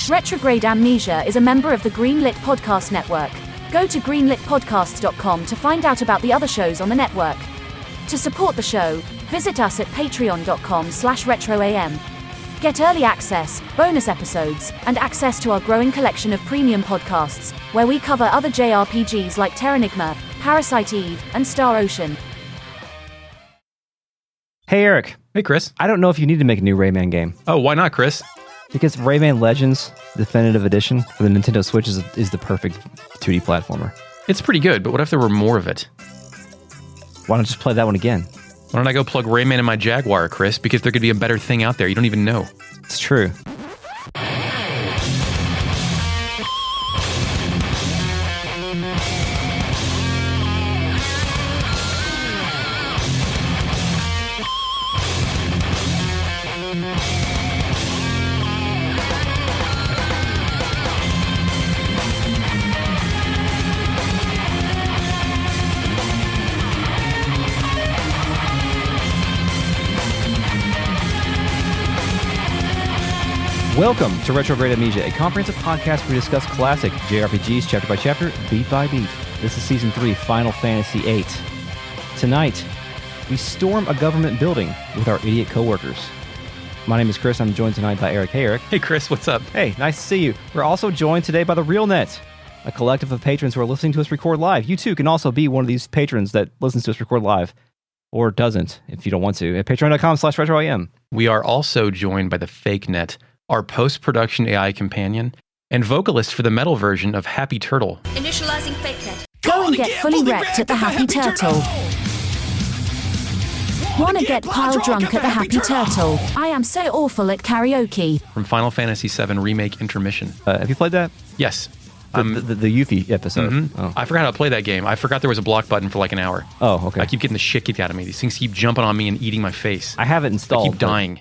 Retrograde Amnesia is a member of the Greenlit Podcast Network. Go to greenlitpodcasts.com to find out about the other shows on the network. To support the show, visit us at patreon.com/retroam. Get early access, bonus episodes, and access to our growing collection of premium podcasts, where we cover other JRPGs like Terranigma, Parasite Eve, and Star Ocean. Hey, Eric. Hey, Chris. I don't know if you need to make a new Rayman game. Oh, why not, Chris? Because Rayman Legends Definitive Edition for the Nintendo Switch is the perfect 2D platformer. It's pretty good, but what if there were more of it? Why don't you just play that one again? Why don't I go plug Rayman in my Jaguar, Chris? Because there could be a better thing out there. You don't even know. It's true. Welcome to Retrograde Amnesia, a comprehensive podcast where we discuss classic JRPGs chapter by chapter, beat by beat. This is Season 3, Final Fantasy VIII. Tonight, we storm a government building with our idiot coworkers. My name is Chris. I'm joined tonight by Eric. Hey, Eric. Hey, Chris. What's up? Hey, nice to see you. We're also joined today by the RealNet, a collective of patrons who are listening to us record live. You too can also be one of these patrons that listens to us record live, or doesn't if you don't want to, at patreon.com/retroam. We are also joined by the Fake Net, our post-production AI companion, and vocalist for the metal version of Happy Turtle. Initializing FakeNet. Go and get fully wrecked at the Happy Turtle. Wanna get pile drunk at the Happy Turtle? I am so awful at karaoke. From Final Fantasy VII Remake Intermission. Have you played that? Yes. The Yuffie episode. Mm-hmm. Oh. I forgot how to play that game. I forgot there was a block button for like an hour. Oh, okay. I keep getting the shit kicked out of me. These things keep jumping on me and eating my face. I have it installed. I keep dying.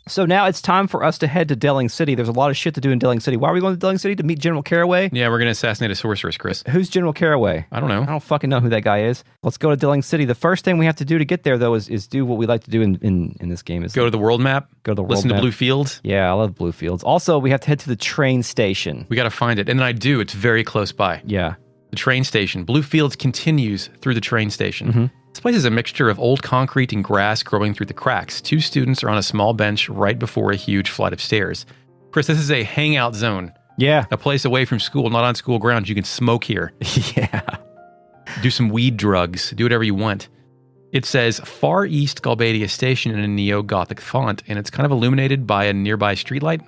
So now it's time for us to head to Delling City. There's a lot of shit to do in Delling City. Why are we going to Delling City? To meet General Caraway? Yeah, we're going to assassinate a sorceress, Chris. Who's General Caraway? I don't know. I don't fucking know who that guy is. Let's go to Delling City. The first thing we have to do to get there, though, is do what we like to do in this game. Is go to the world map. Go to the world Listen map. to Blue Fields. Yeah, I love Blue Fields. Also, we have to head to the train station. We got to find it. And I do. It's very close by. Yeah. The train station. Blue Fields continues through the train station. Mm-hmm. This place is a mixture of old concrete and grass growing through the cracks. Two students are on a small bench right before a huge flight of stairs. Chris, this is a hangout zone. Yeah. A place away from school, not on school grounds. You can smoke here. Yeah. Do some weed drugs. Do whatever you want. It says Far East Galbadia Station in a neo-Gothic font, and it's kind of illuminated by a nearby streetlight.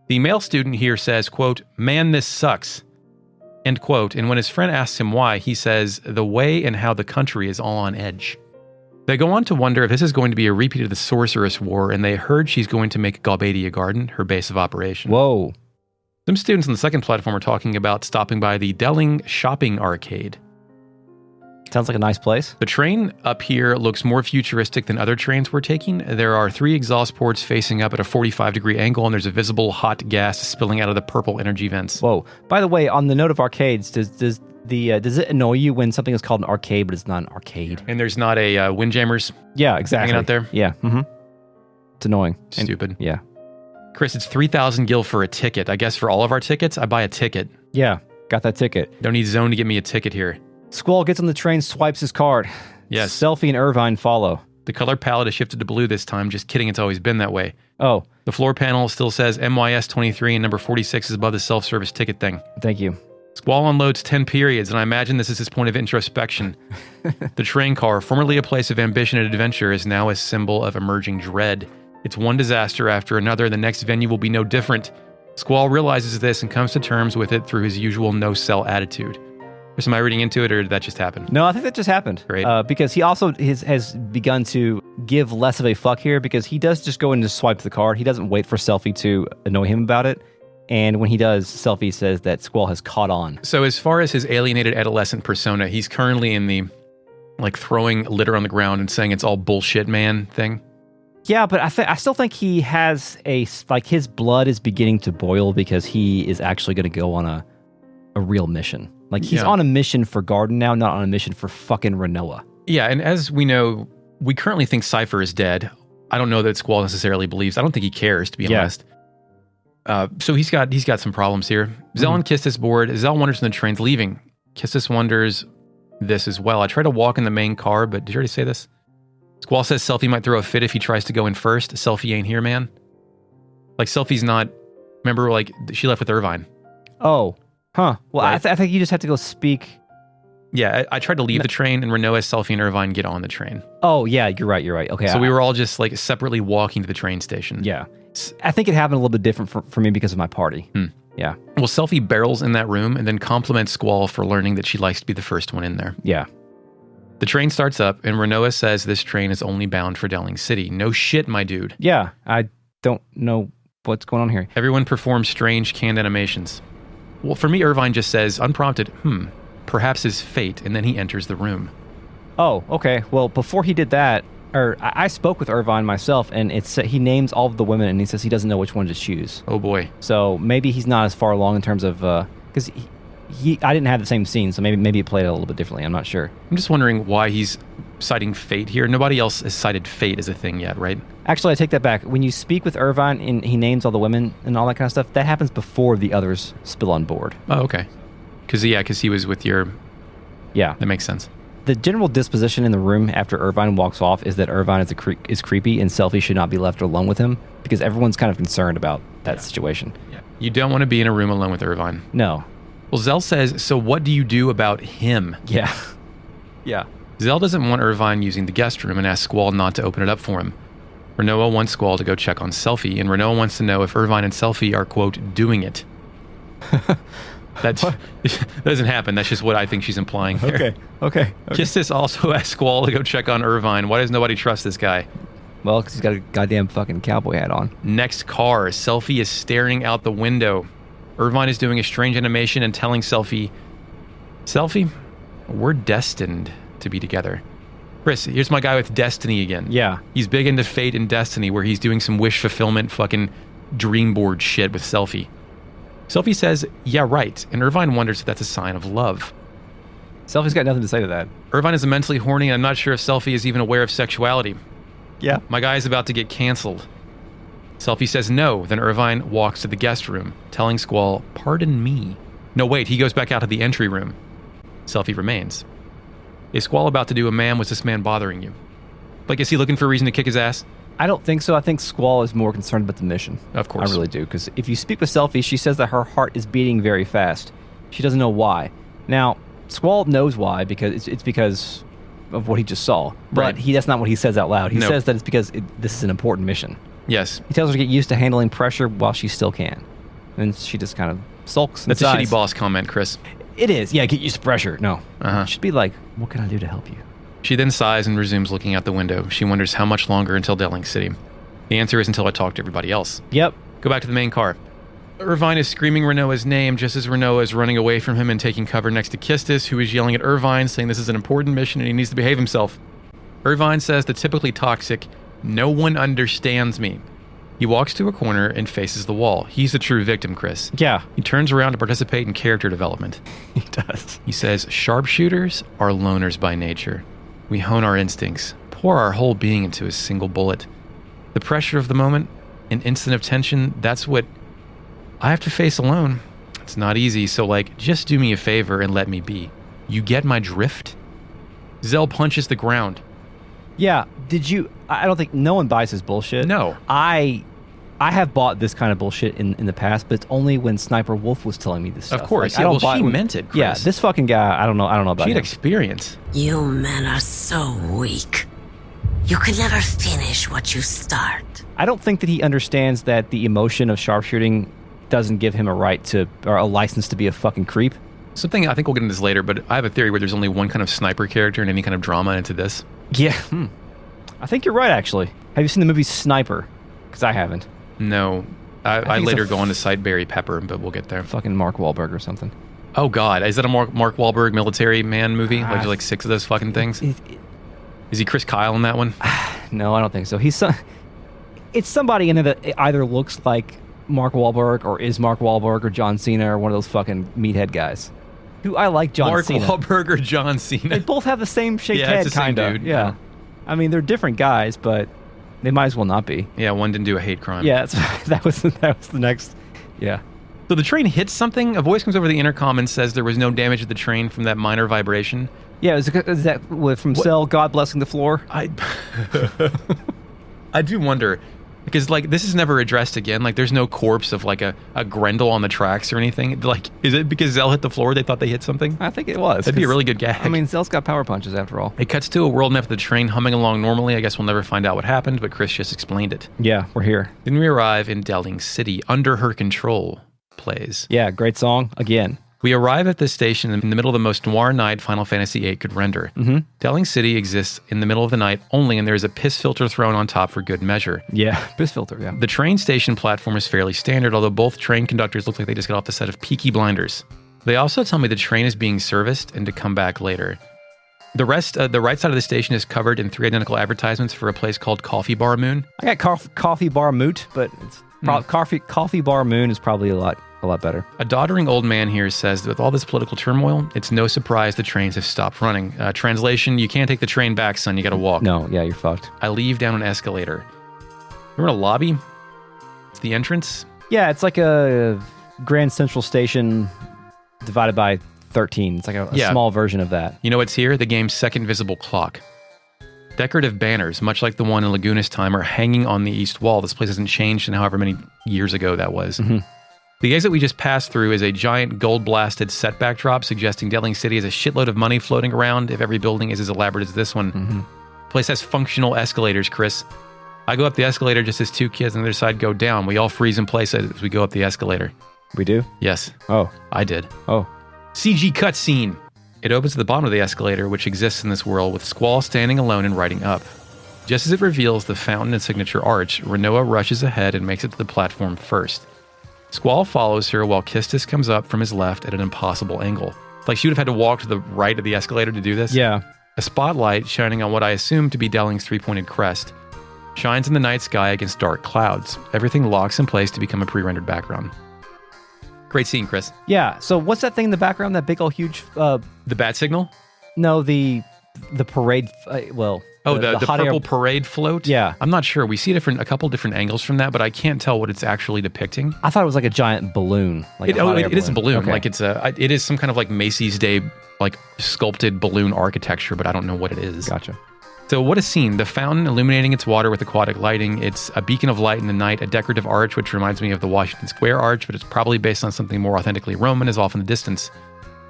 The male student here says, quote, "Man, this sucks." End quote. And when his friend asks him why, he says, "The way and how the country is all on edge." They go on to wonder if this is going to be a repeat of the Sorceress War, and they heard she's going to make Galbadia Garden her base of operation. Whoa. Some students on the second platform are talking about stopping by the Delling Shopping Arcade. Sounds like a nice place. The train up here looks more futuristic than other trains we're taking. There are 3 exhaust ports facing up at a 45-degree angle, and there's a visible hot gas spilling out of the purple energy vents. Whoa. By the way, on the note of arcades, does it annoy you when something is called an arcade, but it's not an arcade? And there's not a Windjammers Yeah, exactly. hanging out there? Yeah. Mm-hmm. It's annoying. Stupid. Yeah. Chris, it's 3,000 gil for a ticket. I guess for all of our tickets, I buy a ticket. Yeah, got that ticket. Don't need Zone to get me a ticket here. Squall gets on the train, swipes his card. Yes. Selfie and Irvine follow. The color palette has shifted to blue this time. Just kidding, it's always been that way. Oh. The floor panel still says MYS 23 and number 46 is above the self-service ticket thing. Thank you. Squall unloads 10 periods, and I imagine this is his point of introspection. The train car, formerly a place of ambition and adventure, is now a symbol of emerging dread. It's one disaster after another, and the next venue will be no different. Squall realizes this and comes to terms with it through his usual no-sell attitude. Chris, am I reading into it, or did that just happen? No, I think that just happened. Great. Because he also has begun to give less of a fuck here, because he does just go in and swipe the card. He doesn't wait for Selfie to annoy him about it. And when he does, Selfie says that Squall has caught on. So as far as his alienated adolescent persona, he's currently in the, throwing litter on the ground and saying it's all bullshit, man thing. Yeah, but I still think he has his blood is beginning to boil, because he is actually going to go on a real mission. He's on a mission for Garden now, not on a mission for fucking Renoa. Yeah, and as we know, we currently think Cypher is dead. I don't know that Squall necessarily believes. I don't think he cares, to be honest. So he's got some problems here. Zell and Kistis board. Zell wonders when the train's leaving. Kistis wonders this as well. I try to walk in the main car, but did you already say this? Squall says Selfie might throw a fit if he tries to go in first. Selfie ain't here, man. Like, Selfie's not... Remember, like, she left with Irvine. Oh. Huh. Well, Right. I think you just have to go speak... Yeah, I tried to leave the train, and Renault, Selfie, and Irvine get on the train. Oh, yeah, you're right. Okay. So we were all just, like, separately walking to the train station. Yeah. I think it happened a little bit different for me because of my party. Yeah. Well, Selfie barrels in that room and then compliments Squall for learning that she likes to be the first one in there. Yeah. The train starts up, and Renault says this train is only bound for Delling City. No shit, my dude. Yeah, I don't know what's going on here. Everyone performs strange canned animations. Well, for me, Irvine just says, unprompted, perhaps his fate, and then he enters the room. Oh, okay. Well, before he did that, I spoke with Irvine myself, and he names all of the women, and he says he doesn't know which one to choose. Oh boy. So maybe he's not as far along in terms of because I didn't have the same scene, so maybe he played it a little bit differently. I'm not sure. I'm just wondering why he's citing fate here. Nobody else has cited fate as a thing yet, right? Actually, I take that back. When you speak with Irvine and he names all the women and all that kind of stuff, that happens before the others spill on board. Oh, okay. Because he was with your... Yeah. That makes sense. The general disposition in the room after Irvine walks off is that Irvine is creepy and Selfie should not be left alone with him because everyone's kind of concerned about that situation. Yeah. You don't want to be in a room alone with Irvine. No. Well, Zell says, so what do you do about him? Yeah. Yeah. Zell doesn't want Irvine using the guest room and asks Squall not to open it up for him. Renault wants Squall to go check on Selfie, and Renault wants to know if Irvine and Selfie are, quote, doing it. That doesn't happen. That's just what I think she's implying here. Okay. Kistis also asks Squall to go check on Irvine. Why does nobody trust this guy? Well, because he's got a goddamn fucking cowboy hat on. Next car, Selfie is staring out the window. Irvine is doing a strange animation and telling Selfie, we're destined to be together. Chris, here's my guy with destiny again. Yeah. He's big into fate and destiny, where he's doing some wish fulfillment fucking dream board shit with Selfie. Selfie says, yeah, right, and Irvine wonders if that's a sign of love. Selfie's got nothing to say to that. Irvine is immensely horny, and I'm not sure if Selfie is even aware of sexuality. Yeah. My guy is about to get canceled. Selfie says no, then Irvine walks to the guest room, telling Squall, pardon me. No, wait, he goes back out to the entry room. Selfie remains. Is Squall about to do a man? Was this man bothering you? Like, is he looking for a reason to kick his ass? I don't think so. I think Squall is more concerned about the mission. Of course. I really do, because if you speak with Selfie, she says that her heart is beating very fast. She doesn't know why. Now, Squall knows why, because it's because of what he just saw. But Right. that's not what he says out loud. He No. says that it's because this is an important mission. Yes. He tells her to get used to handling pressure while she still can. And she just kind of sulks and That's a sighs. shitty boss comment, Chris. It is. Yeah, get used to pressure. No. Uh-huh. It should be like, what can I do to help you? She then sighs and resumes looking out the window. She wonders how much longer until Delling City. The answer is until I talk to everybody else. Yep. Go back to the main car. Irvine is screaming Renault's name just as Renault is running away from him and taking cover next to Kistis, who is yelling at Irvine, saying this is an important mission and he needs to behave himself. Irvine says the typically toxic, no one understands me. He walks to a corner and faces the wall. He's the true victim, Chris. Yeah. He turns around to participate in character development. He does. He says, sharpshooters are loners by nature. We hone our instincts, pour our whole being into a single bullet. The pressure of the moment, an instant of tension, that's what I have to face alone. It's not easy, so just do me a favor and let me be. You get my drift? Zell punches the ground. Yeah. I don't think no one buys his bullshit. No. I have bought this kind of bullshit in the past, but it's only when Sniper Wolf was telling me this stuff. Of course. I don't well, buy she when- meant it, Chris. Yeah, this fucking guy, I don't know about She had him. experience. You men are so weak. You can never finish what you start. I don't think that he understands that the emotion of sharpshooting doesn't give him a right to, or a license to be a fucking creep. Something, I think we'll get into this later, but I have a theory where there's only one kind of sniper character and any kind of drama into this. Yeah. I think you're right, actually. Have you seen the movie Sniper? Because I haven't. No. I think it's later a go on to cite Barry Pepper, but we'll get there. Fucking Mark Wahlberg or something. Oh, God. Is that a Mark Wahlberg military man movie? There's like 6 of those fucking things? Is he Chris Kyle in that one? No, I don't think so. It's somebody in there that either looks like Mark Wahlberg or is Mark Wahlberg or John Cena or one of those fucking meathead guys. Who I like John Mark Cena. Wahlberg or John Cena? They both have the same shaped Yeah, head, it's the same kind of. dude. Yeah. I mean, they're different guys, but they might as well not be. Yeah, one didn't do a hate crime. Yeah, that was the next. Yeah. So the train hits something. A voice comes over the intercom and says there was no damage to the train from that minor vibration. Yeah, is that from Cell, God blessing the floor? I do wonder, because like this is never addressed again. Like there's no corpse of like a Grendel on the tracks or anything. Like, is it because Zell hit the floor they thought they hit something? I think it was. That'd be a really good gag. I mean, Zell's got power punches after all. It cuts to a world map of the train humming along normally. I guess we'll never find out what happened, but Chris just explained it. Yeah, we're here. Then we arrive in Delling City. Under Her Control plays. Yeah, great song again. We arrive at this station in the middle of the most noir night Final Fantasy VIII could render. Mm-hmm. Delling City exists in the middle of the night only, and there's a piss filter thrown on top for good measure. Yeah, piss filter, yeah. The train station platform is fairly standard, although both train conductors look like they just got off the set of Peaky Blinders. They also tell me the train is being serviced and to come back later. The right side of the station is covered in 3 identical advertisements for a place called Coffee Bar Moon. I got Coffee Bar Moot, but it's Coffee Bar Moon is probably a lot better. A doddering old man here says that with all this political turmoil, it's no surprise the trains have stopped running. Translation, you can't take the train back, son. You got to walk. No, yeah, you're fucked. I leave down an escalator. We're in a lobby. It's the entrance. Yeah, it's like a Grand Central Station divided by 13. It's like a small version of that. You know what's here? The game's second visible clock. Decorative banners, much like the one in Laguna's time, are hanging on the east wall. This place hasn't changed in however many years ago that was. Mm-hmm. The exit we just passed through is a giant gold-blasted set backdrop suggesting Delling City has a shitload of money floating around if every building is as elaborate as this one. Mm-hmm. The place has functional escalators, Chris. I go up the escalator just as 2 kids on the other side go down. We all freeze in place as we go up the escalator. We do? Yes. Oh. I did. Oh. CG cutscene. It opens at the bottom of the escalator, which exists in this world, with Squall standing alone and riding up. Just as it reveals the fountain and signature arch, Renoa rushes ahead and makes it to the platform first. Squall follows her while Kistis comes up from his left at an impossible angle. Like she would have had to walk to the right of the escalator to do this. Yeah. A spotlight shining on what I assume to be Delling's 3-pointed crest shines in the night sky against dark clouds. Everything locks in place to become a pre-rendered background. Great scene, Chris. Yeah. So what's that thing in the background? That big old huge... the bat signal? No, the parade... the hot purple air parade float? Yeah. I'm not sure. We see a couple different angles from that, but I can't tell what it's actually depicting. I thought it was like a giant balloon. Like it is a balloon. Okay. Like it is some kind of like Macy's Day like sculpted balloon architecture, but I don't know what it is. Gotcha. So what a scene. The fountain illuminating its water with aquatic lighting. It's a beacon of light in the night, a decorative arch, which reminds me of the Washington Square arch, but it's probably based on something more authentically Roman, is off in the distance.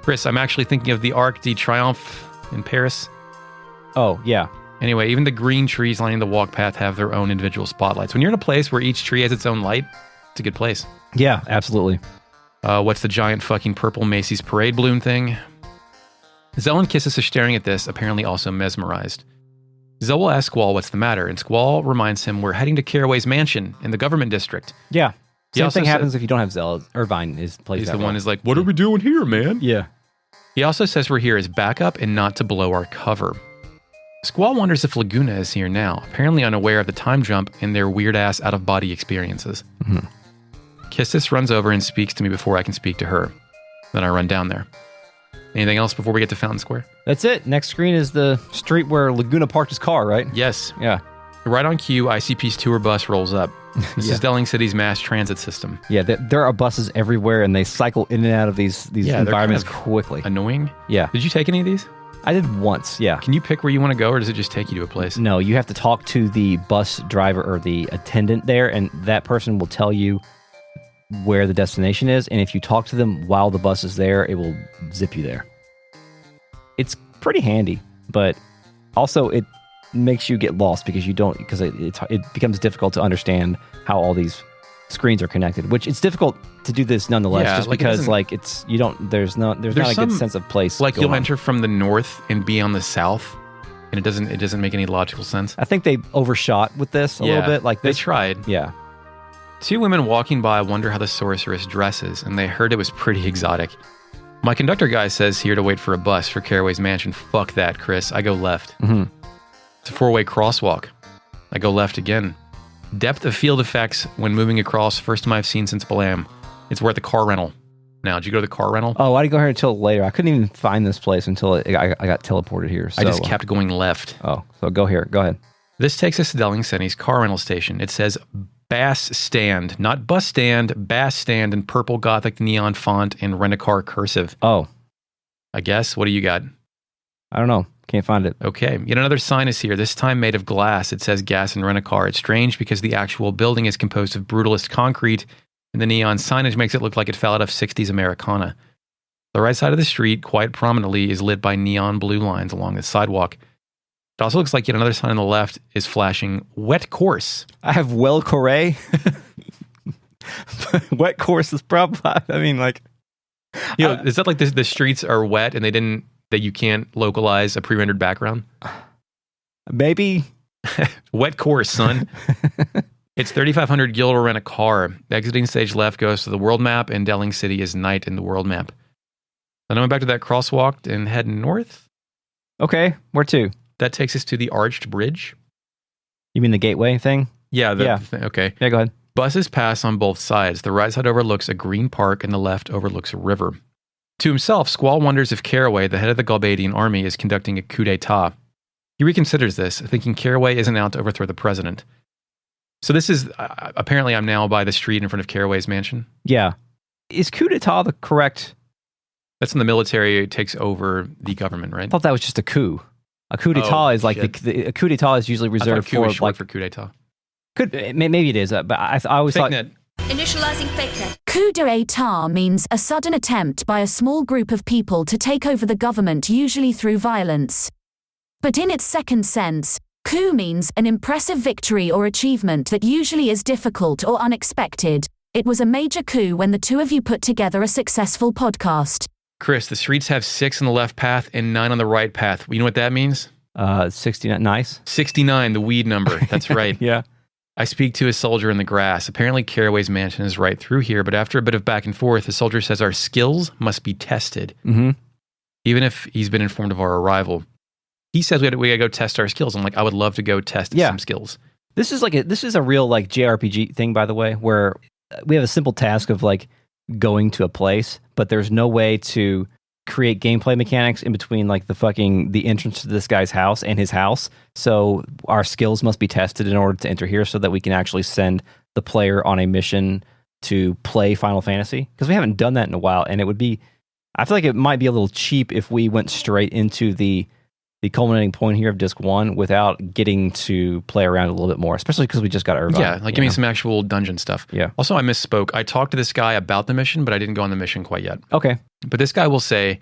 Chris, I'm actually thinking of the Arc de Triomphe in Paris. Oh, yeah. Anyway, even the green trees lining the walk path have their own individual spotlights. When you're in a place where each tree has its own light, it's a good place. Yeah, absolutely. What's the giant fucking purple Macy's parade balloon thing? Zell and Kissis are staring at this, apparently also mesmerized. Zell will ask Squall what's the matter, and Squall reminds him we're heading to Caraway's mansion in the government district. Yeah. He Same also thing happens said- if you don't have Zell. Irvine plays He's that the role. one who's like, what are we doing here, man? Yeah. He also says we're here as backup and not to blow our cover. Squall wonders if Laguna is here now, apparently unaware of the time jump in their weird-ass out-of-body experiences. Mm-hmm. Kistis runs over and speaks to me before I can speak to her. Then I run down there. Anything else before we get to Fountain Square? That's it. Next screen is the street where Laguna parked his car, right? Yes. Yeah. Right on cue, ICP's tour bus rolls up. This is Delling City's mass transit system. Yeah, there are buses everywhere, and they cycle in and out of these environments quickly. Annoying. Yeah. Did you take any of these? I did once, yeah. Can you pick where you want to go, or does it just take you to a place? No, you have to talk to the bus driver or the attendant there, and that person will tell you where the destination is, and if you talk to them while the bus is there, it will zip you there. It's pretty handy, but also it makes you get lost because it becomes difficult to understand how all these screens are connected, which it's difficult to do this nonetheless, Yeah, just like, it because doesn't- there's not a good some- sense of place. Like going you'll on. enter from the north and be on the south, and it doesn't make any logical sense. I think they overshot with this a little bit. Like they this, tried. yeah. 2 women walking by wonder how the sorceress dresses, and they heard it was pretty exotic. My conductor guy says here to wait for a bus for Caraway's mansion. Fuck that, Chris. I go left. Mm-hmm. It's a 4-way crosswalk. I go left again. Depth of field effects when moving across, first time I've seen since Balam. It's we're at the car rental. Now, did you go to the car rental? Oh, I didn't go here until later. I couldn't even find this place until I got teleported here. So, I just kept going left. Oh, so go here. Go ahead. This takes us to Delling City's car rental station. It says Bass Stand. Not bus stand, Bass Stand in purple Gothic neon font and rent-a-car cursive. Oh, I guess. What do you got? I don't know. Can't find it. Okay. Yet another sign is here, this time made of glass. It says gas and rent-a-car. It's strange because the actual building is composed of brutalist concrete, and the neon signage makes it look like it fell out of 60s Americana. The right side of the street, quite prominently, is lit by neon blue lines along the sidewalk. It also looks like yet another sign on the left is flashing wet course. I have well Caraway. Wet course is probably, I mean, like... Is that like the streets are wet and that you can't localize a pre-rendered background? Maybe. Wet course, son. It's 3,500 gil to rent a car. The exiting stage left goes to the world map, and Delling City is night in the world map. Then I went back to that crosswalk and head north. Okay, where to? That takes us to the arched bridge. You mean the gateway thing? Yeah. Yeah. Okay. Yeah, go ahead. Buses pass on both sides. The right side overlooks a green park and the left overlooks a river. To himself, Squall wonders if Caraway, the head of the Galbadian army, is conducting a coup d'etat. He reconsiders this, thinking Caraway isn't out to overthrow the president. So this is, apparently I'm now by the street in front of Caraway's mansion. Yeah. Is coup d'etat the correct... That's when the military takes over the government, right? I thought that was just a coup. A coup d'etat is like, a coup d'etat is usually reserved coup was for short like... for coup d'etat. Maybe it is, but I always thought... Net. Initializing fake net. Coup d'état means a sudden attempt by a small group of people to take over the government, usually through violence. But in its second sense, coup means an impressive victory or achievement that usually is difficult or unexpected. It was a major coup when the two of you put together a successful podcast. Chris, the streets have 6 on the left path and 9 on the right path. You know what that means? 69, nice. 69, the weed number. That's right. Yeah. I speak to a soldier in the grass. Apparently Caraway's mansion is right through here, but after a bit of back and forth, the soldier says our skills must be tested. Mm-hmm. Even if he's been informed of our arrival. He says we gotta go test our skills. I'm like, I would love to go test some skills. This is a real like JRPG thing, by the way, where we have a simple task of like going to a place, but there's no way to create gameplay mechanics in between like the entrance to this guy's house and his house. So our skills must be tested in order to enter here so that we can actually send the player on a mission to play Final Fantasy. Because we haven't done that in a while, and I feel like it might be a little cheap if we went straight into the culminating point here of Disc 1 without getting to play around a little bit more, especially because we just got Irvine. Yeah, like give me some actual dungeon stuff. Yeah. Also, I misspoke. I talked to this guy about the mission, but I didn't go on the mission quite yet. Okay. But this guy will say,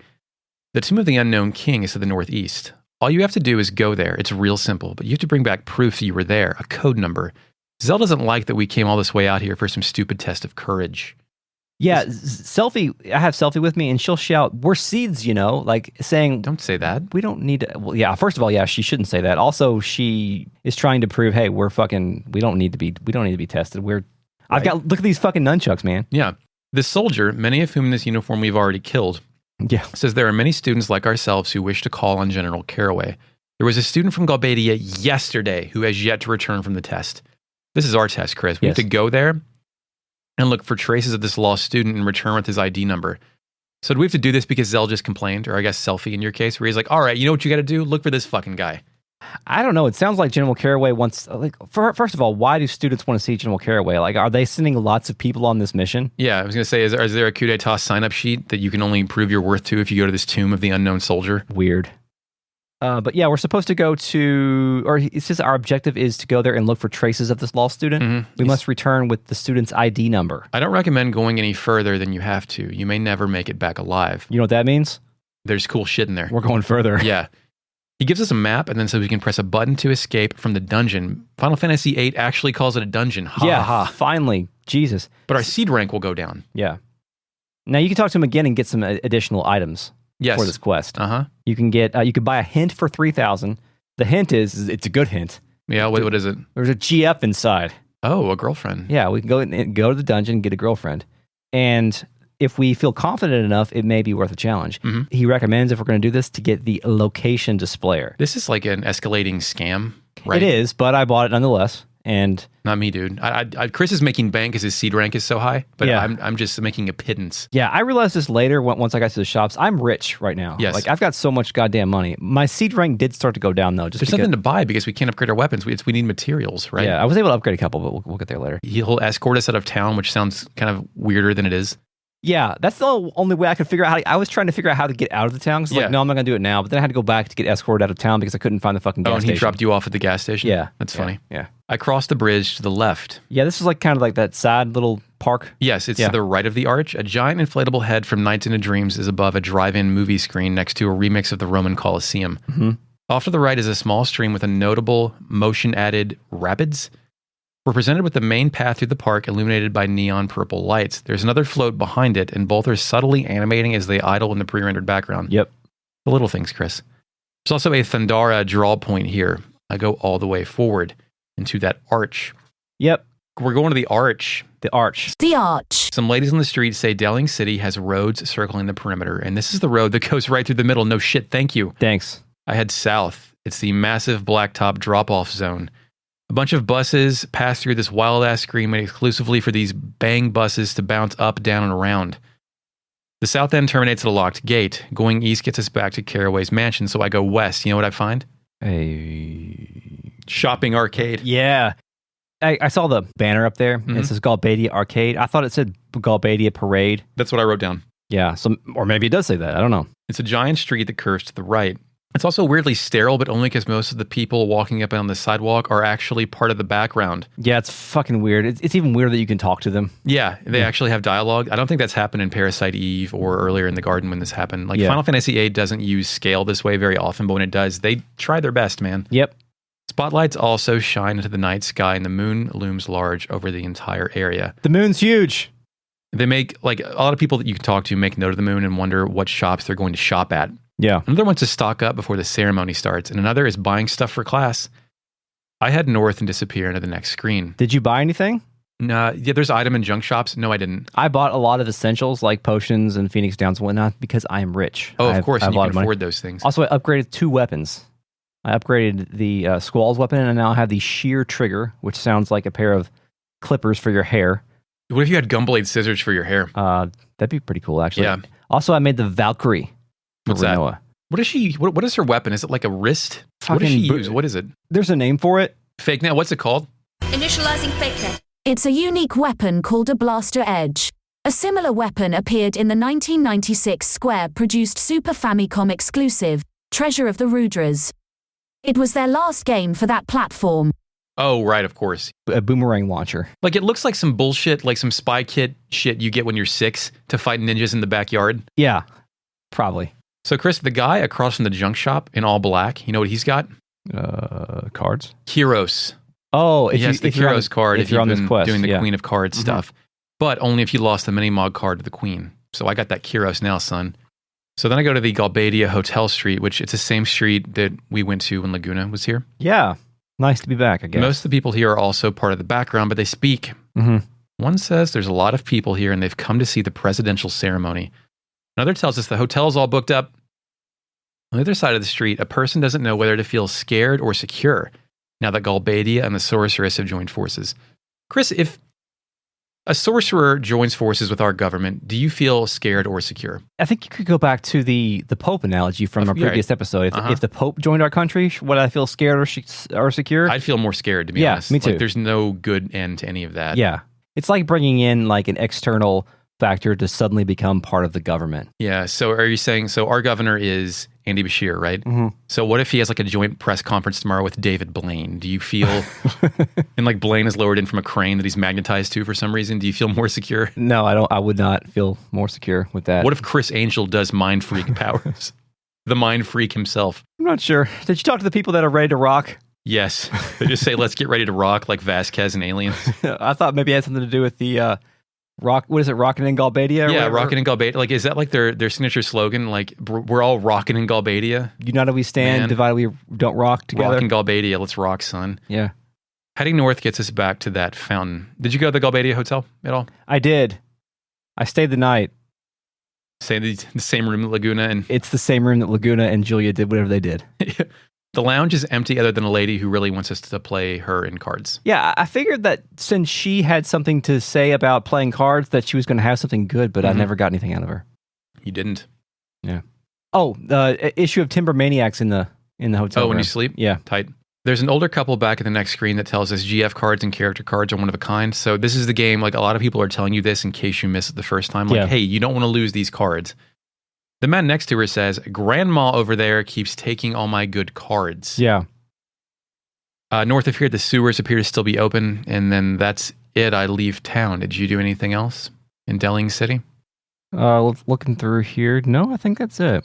the Tomb of the Unknown King is to the northeast. All you have to do is go there. It's real simple, but you have to bring back proof that you were there, a code number. Zell doesn't like that we came all this way out here for some stupid test of courage. Yeah, Selfie, I have Selfie with me, and she'll shout, we're seeds, like saying... Don't say that. We don't need to... Well, yeah, first of all, yeah, she shouldn't say that. Also, she is trying to prove, hey, we don't need to be tested. Look at these fucking nunchucks, man. Yeah. This soldier, many of whom in this uniform we've already killed, says there are many students like ourselves who wish to call on General Caraway. There was a student from Galbadia yesterday who has yet to return from the test. This is our test, Chris. We have to go there and look for traces of this lost student and return with his ID number. So do we have to do this because Zell just complained, or I guess Selfie in your case, where he's like, all right, you know what you got to do? Look for this fucking guy. I don't know. It sounds like General Caraway wants, first of all, why do students want to see General Caraway? Like, are they sending lots of people on this mission? Yeah, I was going to say, is there a coup d'etat sign-up sheet that you can only prove your worth to if you go to this Tomb of the Unknown Soldier? Weird. But yeah, we're supposed to go to, or it says our objective is to go there and look for traces of this lost student. Mm-hmm. We must return with the student's ID number. I don't recommend going any further than you have to. You may never make it back alive. You know what that means? There's cool shit in there. We're going further. Yeah. He gives us a map and then says we can press a button to escape from the dungeon. Final Fantasy VIII actually calls it a dungeon. Finally. Jesus. But our seed rank will go down. Yeah. Now you can talk to him again and get some additional items. Yes. For this quest. Uh-huh. You can get, you could buy a hint for 3,000. The hint is it's a good hint. Yeah, what is it? There's a GF inside. Oh, a girlfriend. Yeah, we can go to the dungeon and get a girlfriend. And if we feel confident enough, it may be worth a challenge. Mm-hmm. He recommends, if we're going to do this, to get the location displayer. This is like an escalating scam, right? It is, but I bought it nonetheless. And not me, dude. Chris is making bank because his seed rank is so high, but Yeah. I'm just making a pittance. yeah, I realized this later once I got to the shops. I'm rich right now. Yes. Like, I've got so much goddamn money. My seed rank did start to go down, though. There's nothing to buy because we can't upgrade our weapons. We need materials, right? Yeah, I was able to upgrade a couple, but we'll get there later. He'll escort us out of town, which sounds kind of weirder than it is. Yeah, that's the only way I could figure out I was trying to figure out how to get out of the town. Because Yeah. like, no, I'm not going to do it now. But then I had to go back to get escorted out of town because I couldn't find the fucking gas And station. he dropped you off at the gas station? Yeah. That's Yeah, funny. Yeah. I crossed the bridge to the left. Yeah, this is like kind of like that sad little park. Yes, it's Yeah. to the right of the arch. A giant inflatable head from Nights into Dreams is above a drive-in movie screen next to a remix of the Roman Colosseum. Mhm. Off to the right is a small stream with a notable motion-added rapids. We're presented with the main path through the park illuminated by neon purple lights. There's another float behind it, and both are subtly animating as they idle in the pre-rendered background. Yep. The little things, Chris. There's also a Thundara draw point here. I go all the way forward into that arch. Yep. We're going to the arch. The arch. The Arch. Some ladies on the street say Delling City has roads circling the perimeter, and this is the road that goes right through the middle. No shit, thank you. Thanks. I head south. It's the massive blacktop drop-off zone. A bunch of buses pass through this wild-ass screen made exclusively for these bang buses to bounce up, down, and around. The south end terminates at a locked gate. Going east gets us back to Caraway's mansion, so I go west. You know what I find? Hey. Shopping arcade. Yeah. I saw the banner up there. And it says Galbadia Arcade. I thought it said Galbadia Parade. That's what I wrote down. Yeah. Or maybe it does say that. I don't know. It's a giant street that curves to the right. It's also weirdly sterile, but only because most of the people walking up on the sidewalk are actually part of the background. Yeah, it's fucking weird. It's even weirder that you can talk to them. Yeah, they actually have dialogue. I don't think that's happened in Parasite Eve or earlier in the garden when this happened. Like Yeah. Final Fantasy VIII doesn't use scale this way very often, but when it does, they try their best, man. Yep. Spotlights also shine into the night sky, and the moon looms large over the entire area. The moon's huge. They make, like, a lot of people that you can talk to make note of the moon and wonder what shops they're going to shop at. Yeah. Another wants to stock up before the ceremony starts, and another is buying stuff for class. I head north and disappear into the next screen. Did you buy anything? Yeah, there's item and junk shops. No, I didn't. I bought a lot of essentials like potions and Phoenix Downs and whatnot because I am rich. Oh, I of have- course, I have and a you lot can of money. afford those things. Also, I upgraded 2 weapons. I upgraded the Squall's weapon, and I now have the shear trigger, which sounds like a pair of clippers for your hair. What if you had gumblade scissors for your hair? That'd be pretty cool, actually. Yeah. Also, I made the Valkyrie for What's that? Renoa. What is she? What is her weapon? Is it like a wrist? What does she Fucking use? What is it? There's a name for it. Fake net. What's it called? Initializing fake net. It's a unique weapon called a Blaster Edge. A similar weapon appeared in the 1996 Square-produced Super Famicom exclusive, Treasure of the Rudras. It was their last game for that platform. Oh, right, of course. A boomerang launcher. Like it looks like some bullshit, like some spy kit shit you get when you're 6 to fight ninjas in the backyard. Yeah, probably. So, Chris, the guy across from the junk shop in all black, you know what he's got? Cards? Heroes. Oh, He has the Heroes card if you're on you've this been quest. doing the yeah. Queen of Cards stuff. But only if you lost the mini-mod card to the Queen. So I got that Kyros now, son. So then I go to the Galbadia Hotel Street, which it's the same street that we went to when Laguna was here. Yeah. Nice to be back, I guess. Most of the people here are also part of the background, but they speak. Mhm. One says there's a lot of people here and they've come to see the presidential ceremony. Another tells us the hotel's all booked up. On the other side of the street, a person doesn't know whether to feel scared or secure now that Galbadia and the sorceress have joined forces. Chris, if a sorcerer joins forces with our government, do you feel scared or secure? I think you could go back to the Pope analogy from our Yeah, previous episode. Uh-huh. If the Pope joined our country, would I feel scared or secure? I'd feel more scared, to be Yeah, honest. me too. Like, there's no good end to any of that. Yeah. It's like bringing in like an external factor to suddenly become part of the government. Yeah. So are you saying, so our governor is Andy Bashir, right? Mm-hmm. So what if he has like a joint press conference tomorrow with David Blaine? Do you feel, and like Blaine is lowered in from a crane that he's magnetized to for some reason, do you feel more secure? No, I don't. I would not feel more secure with that. What if Chris Angel does mind freak powers? The mind freak himself. I'm not sure. Did you talk to the people that are ready to rock? Yes. They just say, let's get ready to rock like Vasquez and Aliens. I thought maybe it had something to do with the rock. What is it? Rockin' in Galbadia? Yeah, rockin' in Galbadia. Like, is that like their signature slogan? Like, we're all rockin' in Galbadia. United we stand, Man. divided we don't rock together. Rockin' Galbadia. Let's rock, son. Yeah. Heading north gets us back to that fountain. Did you go to the Galbadia Hotel at all? I did. I stayed the night. Say the same room that Laguna and It's the same room that Laguna and Julia did whatever they did. The lounge is empty other than a lady who really wants us to play her in cards. Yeah, I figured that since she had something to say about playing cards, that she was going to have something good, but I never got anything out of her. You didn't. Yeah. Oh, the issue of Timber Maniacs in the hotel Oh, when room. you sleep? Yeah. Tight. There's an older couple back at the next screen that tells us GF cards and character cards are one of a kind. So this is the game, like a lot of people are telling you this in case you missed it the first time. Like, hey, you don't want to lose these cards. The man next to her says, Grandma over there keeps taking all my good cards. Yeah. North of here, the sewers appear to still be open. And then that's it. I leave town. Did you do anything else in Delling City? Looking through here. No, I think that's it.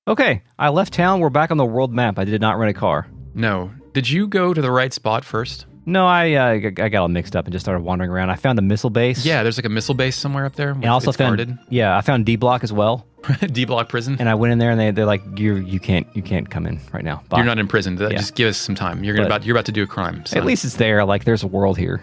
Okay, I left town. We're back on the world map. I did not rent a car. No. Did you go to the right spot first? No, I got all mixed up and just started wandering around. I found a missile base. Yeah, there's like a missile base somewhere up there. And I also found I found D Block as well. D Block prison. And I went in there and they're like, you can't come in right now. Bye. You're not in prison. Just give us some time. You're about to do a crime. Son. At least it's there. Like there's a world here.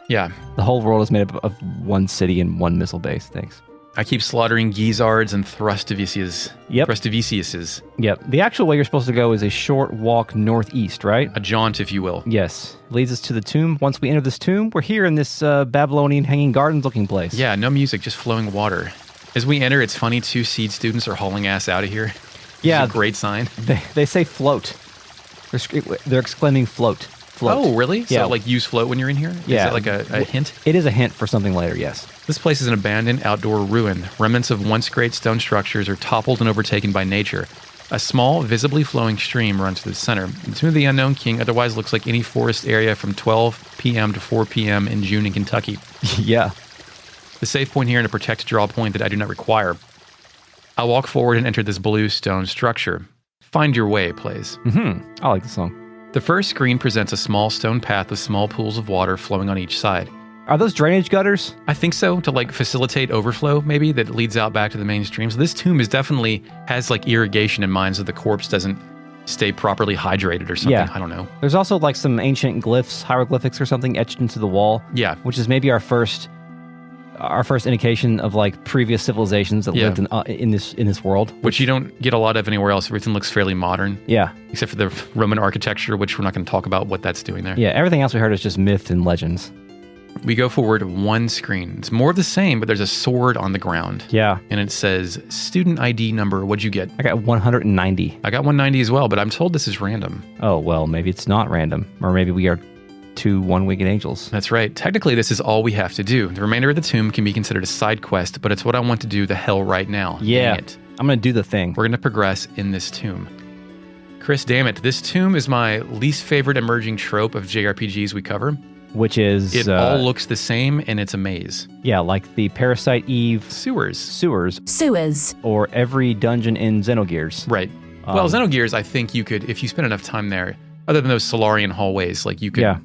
Yeah. The whole world is made up of one city and one missile base. Thanks. I keep slaughtering Gizzards and Thrustiviciuses. Yep. Thrustiviciuses. Yep. The actual way you're supposed to go is a short walk northeast, right? A jaunt, if you will. Yes. Leads us to the tomb. Once we enter this tomb, we're here in this Babylonian Hanging Gardens looking place. Yeah, no music, just flowing water. As we enter, it's funny, 2 seed students are hauling ass out of here. Yeah. It's a great sign. They say float. They're exclaiming float. Float. Oh, really? Yeah. So, like, use float when you're in here? Yeah. Is that like a hint? It is a hint for something later, yes. This place is an abandoned outdoor ruin. Remnants of once great stone structures are toppled and overtaken by nature. A small, visibly flowing stream runs through the center. The Tomb of the Unknown King otherwise looks like any forest area from 12 p.m. to 4 p.m. in June in Kentucky. Yeah. The safe point here and a protected draw point that I do not require. I walk forward and enter this blue stone structure. Find Your Way plays. I like the song. The first screen presents a small stone path with small pools of water flowing on each side. Are those drainage gutters? I think so, to like facilitate overflow maybe that leads out back to the main stream. So this tomb has like irrigation in mind so the corpse doesn't stay properly hydrated or something. Yeah. I don't know. There's also like some ancient glyphs, hieroglyphics or something etched into the wall. Yeah. Which is maybe our first indication of like previous civilizations that lived in this world. Which you don't get a lot of anywhere else. Everything looks fairly modern. Yeah. Except for the Roman architecture, which we're not going to talk about what that's doing there. Yeah, everything else we heard is just myth and legends. We go forward 1 screen. It's more of the same, but there's a sword on the ground. Yeah. And it says, student ID number, what'd you get? I got 190. I got 190 as well, but I'm told this is random. Oh, well, maybe it's not random. Or maybe we are 2 one-winged angels. That's right. Technically, this is all we have to do. The remainder of the tomb can be considered a side quest, but it's what I want to do the hell right now. Yeah. Dang it. I'm going to do the thing. We're going to progress in this tomb. Chris, damn it. This tomb is my least favorite emerging trope of JRPGs we cover. Which is... It all looks the same, and it's a maze. Yeah, like the Parasite Eve... Sewers. Sewers. Or every dungeon in Xenogears. Right. Well, Xenogears, I think you could, if you spend enough time there, other than those Solarian hallways, like you could... Yeah.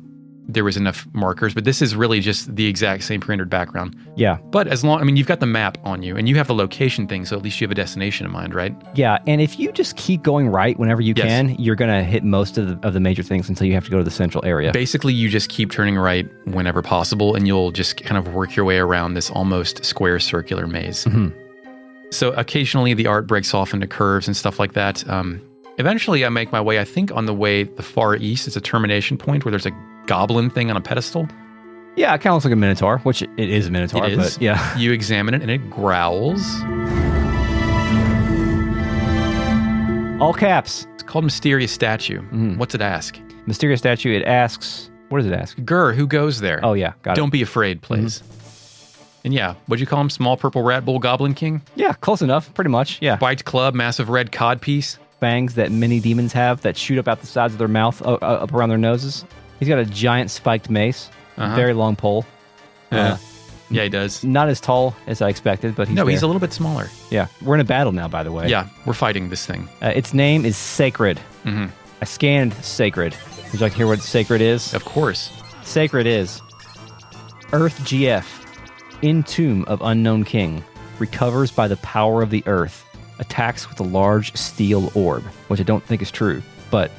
There was enough markers, but this is really just the exact same pre-rendered background. Yeah. But you've got the map on you, and you have the location thing, so at least you have a destination in mind, right? Yeah, and if you just keep going right whenever you can, you're going to hit most of the major things until you have to go to the central area. Basically, you just keep turning right whenever possible, and you'll just kind of work your way around this almost square circular maze. So occasionally the art breaks off into curves and stuff like that. Eventually, I make my way, I think on the far east, it's a termination point where there's a goblin thing on a pedestal. Yeah, it kind of looks like a minotaur, which it is a minotaur. It is. But yeah. You examine it and it growls. All caps. It's called Mysterious Statue. What's it ask? Mysterious Statue, it asks... What does it ask? Gur, who goes there? Oh, yeah, got it. Don't be afraid, please. And yeah, what'd you call him? Small purple rat bull goblin king? Yeah, close enough, pretty much, yeah. Bite club, massive red cod piece. Fangs that many demons have that shoot up out the sides of their mouth, up around their noses. He's got a giant spiked mace, very long pole. Yeah, he does. Not as tall as I expected, but he's a little bit smaller. Yeah, we're in a battle now, by the way. Yeah, we're fighting this thing. Its name is Sacred. I scanned Sacred. Would you like to hear what Sacred is? Of course. Sacred is Earth GF, in Tomb of Unknown King, recovers by the power of the earth, attacks with a large steel orb, which I don't think is true, but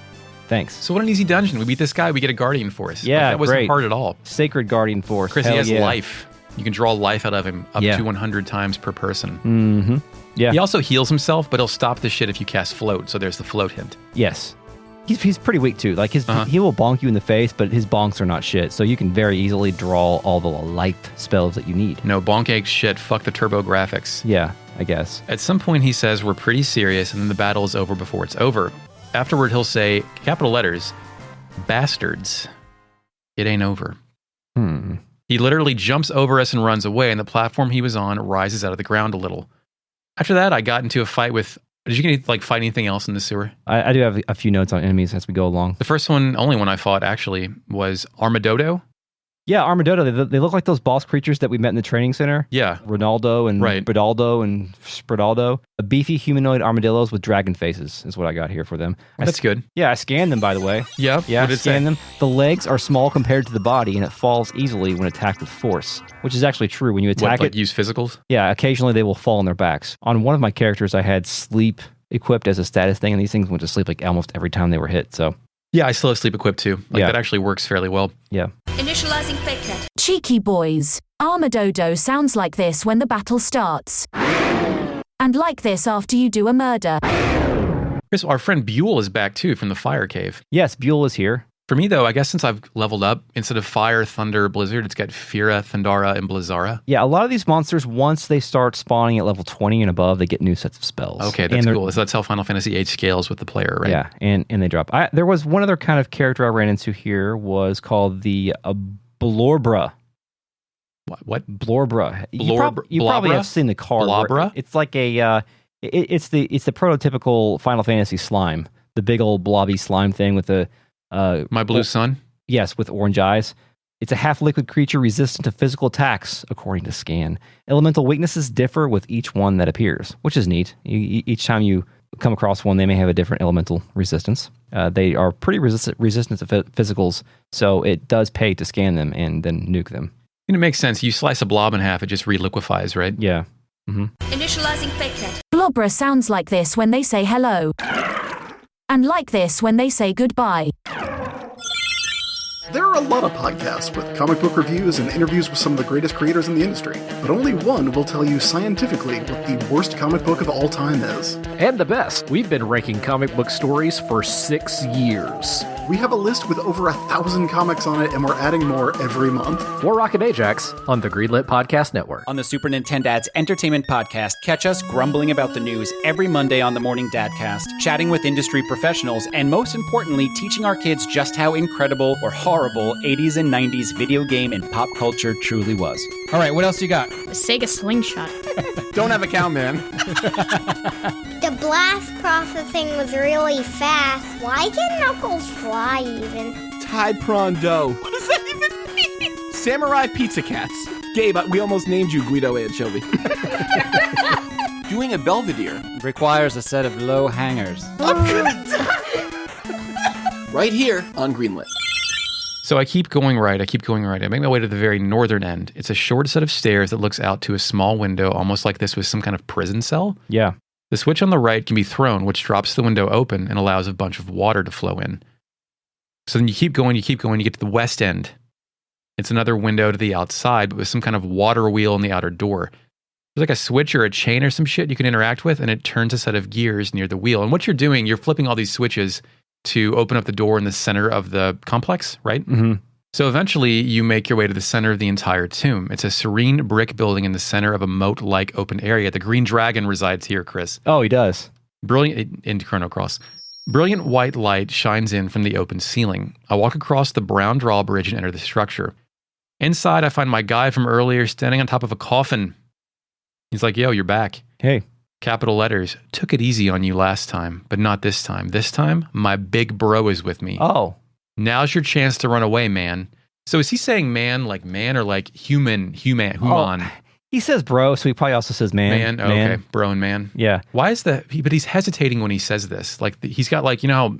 thanks. So what an easy dungeon. We beat this guy, we get a guardian force. Yeah, that wasn't great. hard at all. Sacred Guardian Force. Chris, he has life. You can draw life out of him up Yeah. to 100 times per person. Mm-hmm. Yeah. He also heals himself, but he'll stop the shit if you cast float. So there's the float hint. Yes. He's pretty weak too. Like Uh-huh. he will bonk you in the face, but his bonks are not shit. So you can very easily draw all the life spells that you need. No, bonk egg shit. Fuck the turbo graphics. Yeah, I guess. At some point, he says, we're pretty serious, and then the battle is over before it's over. Afterward, he'll say, capital letters, bastards, it ain't over. He literally jumps over us and runs away, and the platform he was on rises out of the ground a little. After that, I got into a fight with... Did you get fight anything else in the sewer? I do have a few notes on enemies as we go along. The first one, only one I fought, actually, was Armadodo. Yeah, Armadodo. They look like those boss creatures that we met in the training center. Yeah. Ronaldo and Right. Bradaldo and Spradaldo. A beefy humanoid armadillos with dragon faces is what I got here for them. That's good. Yeah, I scanned them, by the way. Yeah. Yeah, What I did it say? scanned them. The legs are small compared to the body, and it falls easily when attacked with force, which is actually true. When you attack it, Use physicals? yeah, occasionally they will fall on their backs. On one of my characters, I had sleep equipped as a status thing, and these things went to sleep like almost every time they were hit. So Yeah, I still have sleep equipped too. Yeah. That actually works fairly well. yeah. Initializing fake net. Cheeky boys. Armadodo sounds like this when the battle starts. And like this after you do a murder. Chris, our friend Buell is back too from the fire cave. Yes, Buell is here. For me though, I guess since I've leveled up, instead of fire, thunder, blizzard, it's got Fira, Thundara, and Blizzara. Yeah, a lot of these monsters, once they start spawning at level 20 and above, they get new sets of spells. Okay, And that's they're- cool. So that's how Final Fantasy VIII scales with the player, right? Yeah, and they drop. There was one other kind of character I ran into here was called the Blorbra. What? Blorbra. You probably Blobra? have seen the card. where Blobra? It's like a it's the prototypical Final Fantasy slime, the big old blobby slime thing with the My Blue Sun? yes, with orange eyes. It's a half-liquid creature resistant to physical attacks, according to Scan. Elemental weaknesses differ with each one that appears, which is neat. Each time you come across one, they may have a different elemental resistance. They are pretty resistant to physicals, so it does pay to scan them and then nuke them. And it makes sense. You slice a blob in half, it just reliquefies, right? Yeah. Initializing fake net. Blobra sounds like this when they say hello. And like this when they say goodbye. There are a lot of podcasts with comic book reviews and interviews with some of the greatest creators in the industry, but only one will tell you scientifically what the worst comic book of all time is. And the best. We've been ranking comic book stories for 6 years. We have a list with over 1,000 comics on it, and we're adding more every month. For Rock and Ajax on the Greenlit Podcast Network. On the Super Nintendad's Entertainment Podcast, catch us grumbling about the news every Monday on the Morning Dadcast, chatting with industry professionals, and most importantly, teaching our kids just how incredible or horrible 80s and 90s video game and pop culture truly was. All right, what else you got? The Sega Slingshot. Don't have a count, man. The blast processing was really fast. Why can Knuckles fly even? Tide prawn dough. What does that even mean? Samurai pizza cats. Gabe, we almost named you Guido Anchovy. Doing a Belvedere. Requires a set of low hangers. I'm gonna die. Right here on Greenlit. So I keep going right. I make my way to the very northern end. It's a short set of stairs that looks out to a small window, almost like this was some kind of prison cell. Yeah. The switch on the right can be thrown, which drops the window open and allows a bunch of water to flow in. So then you keep going, you get to the west end. It's another window to the outside, but with some kind of water wheel in the outer door. There's like a switch or a chain or some shit you can interact with, and it turns a set of gears near the wheel. And what you're doing, you're flipping all these switches to open up the door in the center of the complex, right? Mm-hmm. So eventually you make your way to the center of the entire tomb. It's a serene brick building in the center of a moat-like open area. The Green Dragon resides here, Chris. Oh, he does. Brilliant in Chrono Cross. Brilliant white light shines in from the open ceiling. I walk across the brown drawbridge and enter the structure. Inside, I find my guy from earlier standing on top of a coffin. He's like, yo, you're back. Hey. Capital letters. Took it easy on you last time, but not this time. This time, my big bro is with me. Oh. Now's your chance to run away, man. So is he saying man or like human? Oh, he says bro, so he probably also says man. Man? Oh, okay. Bro and man. Yeah. Why is that? But he's hesitating when he says this. Like he's got like, you know,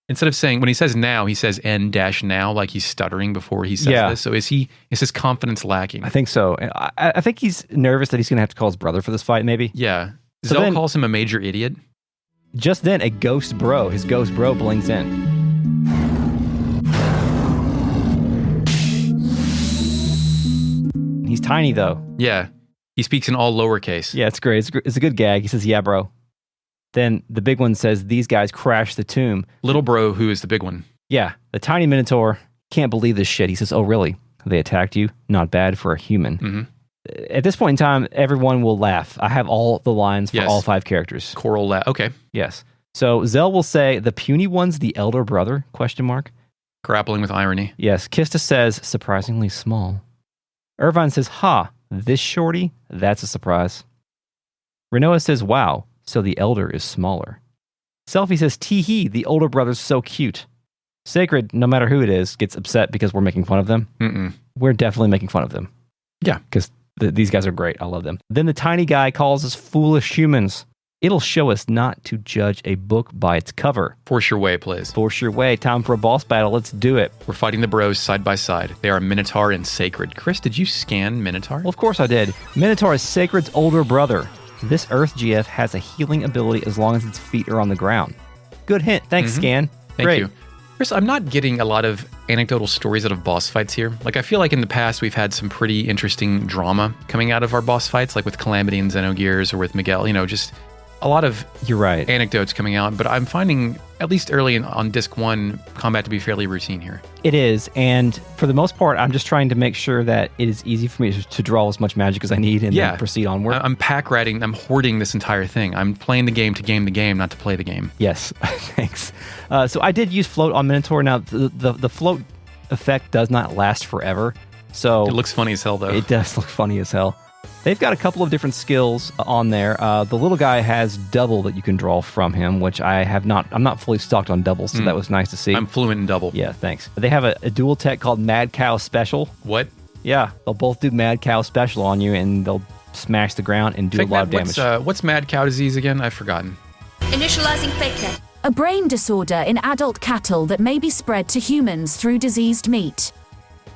instead of saying, when he says now, he says n-now, like he's stuttering before he says this. So is his confidence lacking? I think so. I think he's nervous that he's going to have to call his brother for this fight, maybe. Yeah. So Zell then- calls him a major idiot. Just then, his ghost bro blinks in. He's tiny, though. Yeah. He speaks in all lowercase. Yeah, it's great. It's a good gag. He says, yeah, bro. Then the big one says, these guys crashed the tomb. Little bro, who is the big one? Yeah, the tiny Minotaur can't believe this shit. He says, oh, really? They attacked you? Not bad for a human. Mm-hmm. At this point in time, everyone will laugh. I have all the lines for all 5 characters. Choral laugh. Okay. Yes. So Zell will say, the puny one's the elder brother? ? Grappling with irony. Yes. Kista says, surprisingly small. Irvine says, this shorty? That's a surprise. Renoa says, wow, so the elder is smaller. Selfie says, tee-hee, the older brother's so cute. Sacred, no matter who it is, gets upset because we're making fun of them. Mm-mm. We're definitely making fun of them. Yeah. Because these guys are great. I love them. Then the tiny guy calls us foolish humans. It'll show us not to judge a book by its cover. Force your way, please. Force your way. Time for a boss battle. Let's do it. We're fighting the bros side by side. They are Minotaur and Sacred. Chris, did you scan Minotaur? Well, of course I did. Minotaur is Sacred's older brother. This Earth GF has a healing ability as long as its feet are on the ground. Good hint. Thanks, Scan. Thank you. Chris, I'm not getting a lot of anecdotal stories out of boss fights here. Like, I feel like in the past we've had some pretty interesting drama coming out of our boss fights, like with Calamity and Xenogears or with Miguel, just a lot of anecdotes coming out. But I'm finding, at least early on Disc 1, combat to be fairly routine here. It is, and for the most part, I'm just trying to make sure that it is easy for me to draw as much magic as I need and then proceed onward. I'm pack ratting, I'm hoarding this entire thing. I'm playing the game to game the game, not to play the game. Yes, thanks. So I did use float on Minotaur. Now, the float effect does not last forever. So it looks funny as hell, though. It does look funny as hell. They've got a couple of different skills on there. The little guy has double that you can draw from him, which I have not. I'm not fully stocked on double, so that was nice to see. I'm fluent in double. Yeah, thanks. They have a dual tech called Mad Cow Special. What? Yeah, they'll both do Mad Cow Special on you, and they'll smash the ground and do a lot of damage. What's Mad Cow disease again? I've forgotten. Initializing fake net. A brain disorder in adult cattle that may be spread to humans through diseased meat.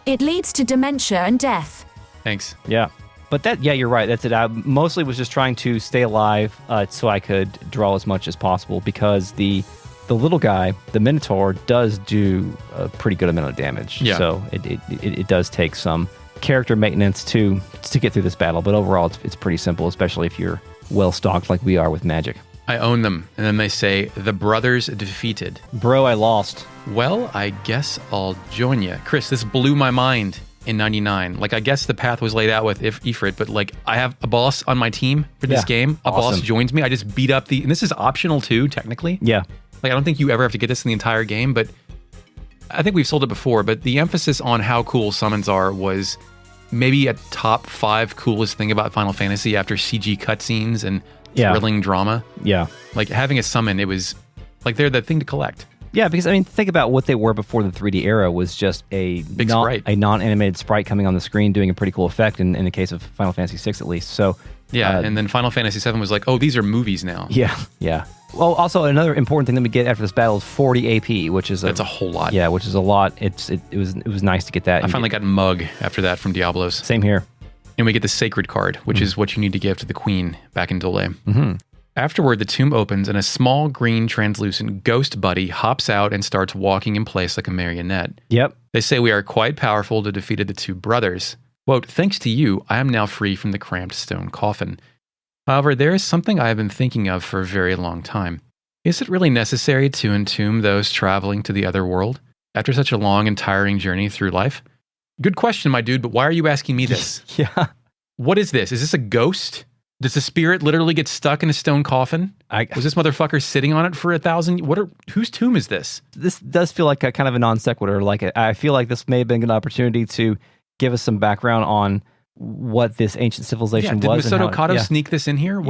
It leads to dementia and death. Thanks. Yeah. But you're right. That's it. I mostly was just trying to stay alive so I could draw as much as possible because the little guy, the Minotaur, does do a pretty good amount of damage. Yeah. So it does take some character maintenance to get through this battle. But overall, it's pretty simple, especially if you're well stocked like we are with magic. I own them. And then they say, the brothers defeated. Bro, I lost. Well, I guess I'll join you. Chris, this blew my mind in 99. Like, I guess the path was laid out with Ifrit, but like, I have a boss on my team for this game. A boss joins me. I just beat up and this is optional too, technically. Yeah. Like, I don't think you ever have to get this in the entire game, but I think we've sold it before, but the emphasis on how cool summons are was maybe a top 5 coolest thing about Final Fantasy after CG cutscenes and thrilling drama. Yeah. Like, having a summon, it was like they're the thing to collect. Yeah, because, I mean, think about what they were before the 3D era was just a non-animated sprite coming on the screen doing a pretty cool effect in the case of Final Fantasy VI, at least. So yeah, and then Final Fantasy VII was like, oh, these are movies now. Yeah, yeah. Well, also, another important thing that we get after this battle is 40 AP, which is that's a whole lot. Yeah, which is a lot. It was nice to get that. I finally got Mug after that from Diablos. Same here. And we get the Sacred card, which is what you need to give to the Queen back in Dole. Mm-hmm. Afterward, the tomb opens and a small green translucent ghost buddy hops out and starts walking in place like a marionette. Yep. They say we are quite powerful to defeated the 2 brothers. Quote, thanks to you, I am now free from the cramped stone coffin. However, there is something I have been thinking of for a very long time. Is it really necessary to entomb those traveling to the other world after such a long and tiring journey through life? Good question, my dude, but why are you asking me this? Yeah. What is this? Is this a ghost? Does the spirit literally get stuck in a stone coffin? Was this motherfucker sitting on it for 1,000? Whose tomb is this? This does feel like a kind of a non sequitur. Like, I feel like this may have been an opportunity to give us some background on what this ancient civilization was. Did Masato Kato sneak this in here?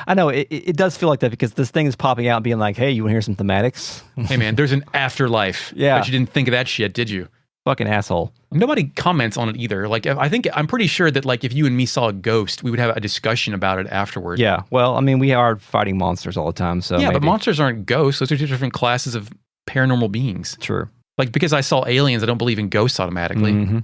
I know. It does feel like that because this thing is popping out and being like, hey, you want to hear some thematics? Hey, man, there's an afterlife. Yeah. But you didn't think of that shit, did you? Fucking asshole. Nobody comments on it either. Like, I'm pretty sure that, like, if you and me saw a ghost, we would have a discussion about it afterward. Yeah. Well, I mean, we are fighting monsters all the time, so yeah, maybe. But monsters aren't ghosts. Those are 2 different classes of paranormal beings. True. Like, because I saw aliens, I don't believe in ghosts automatically. Mm-hmm.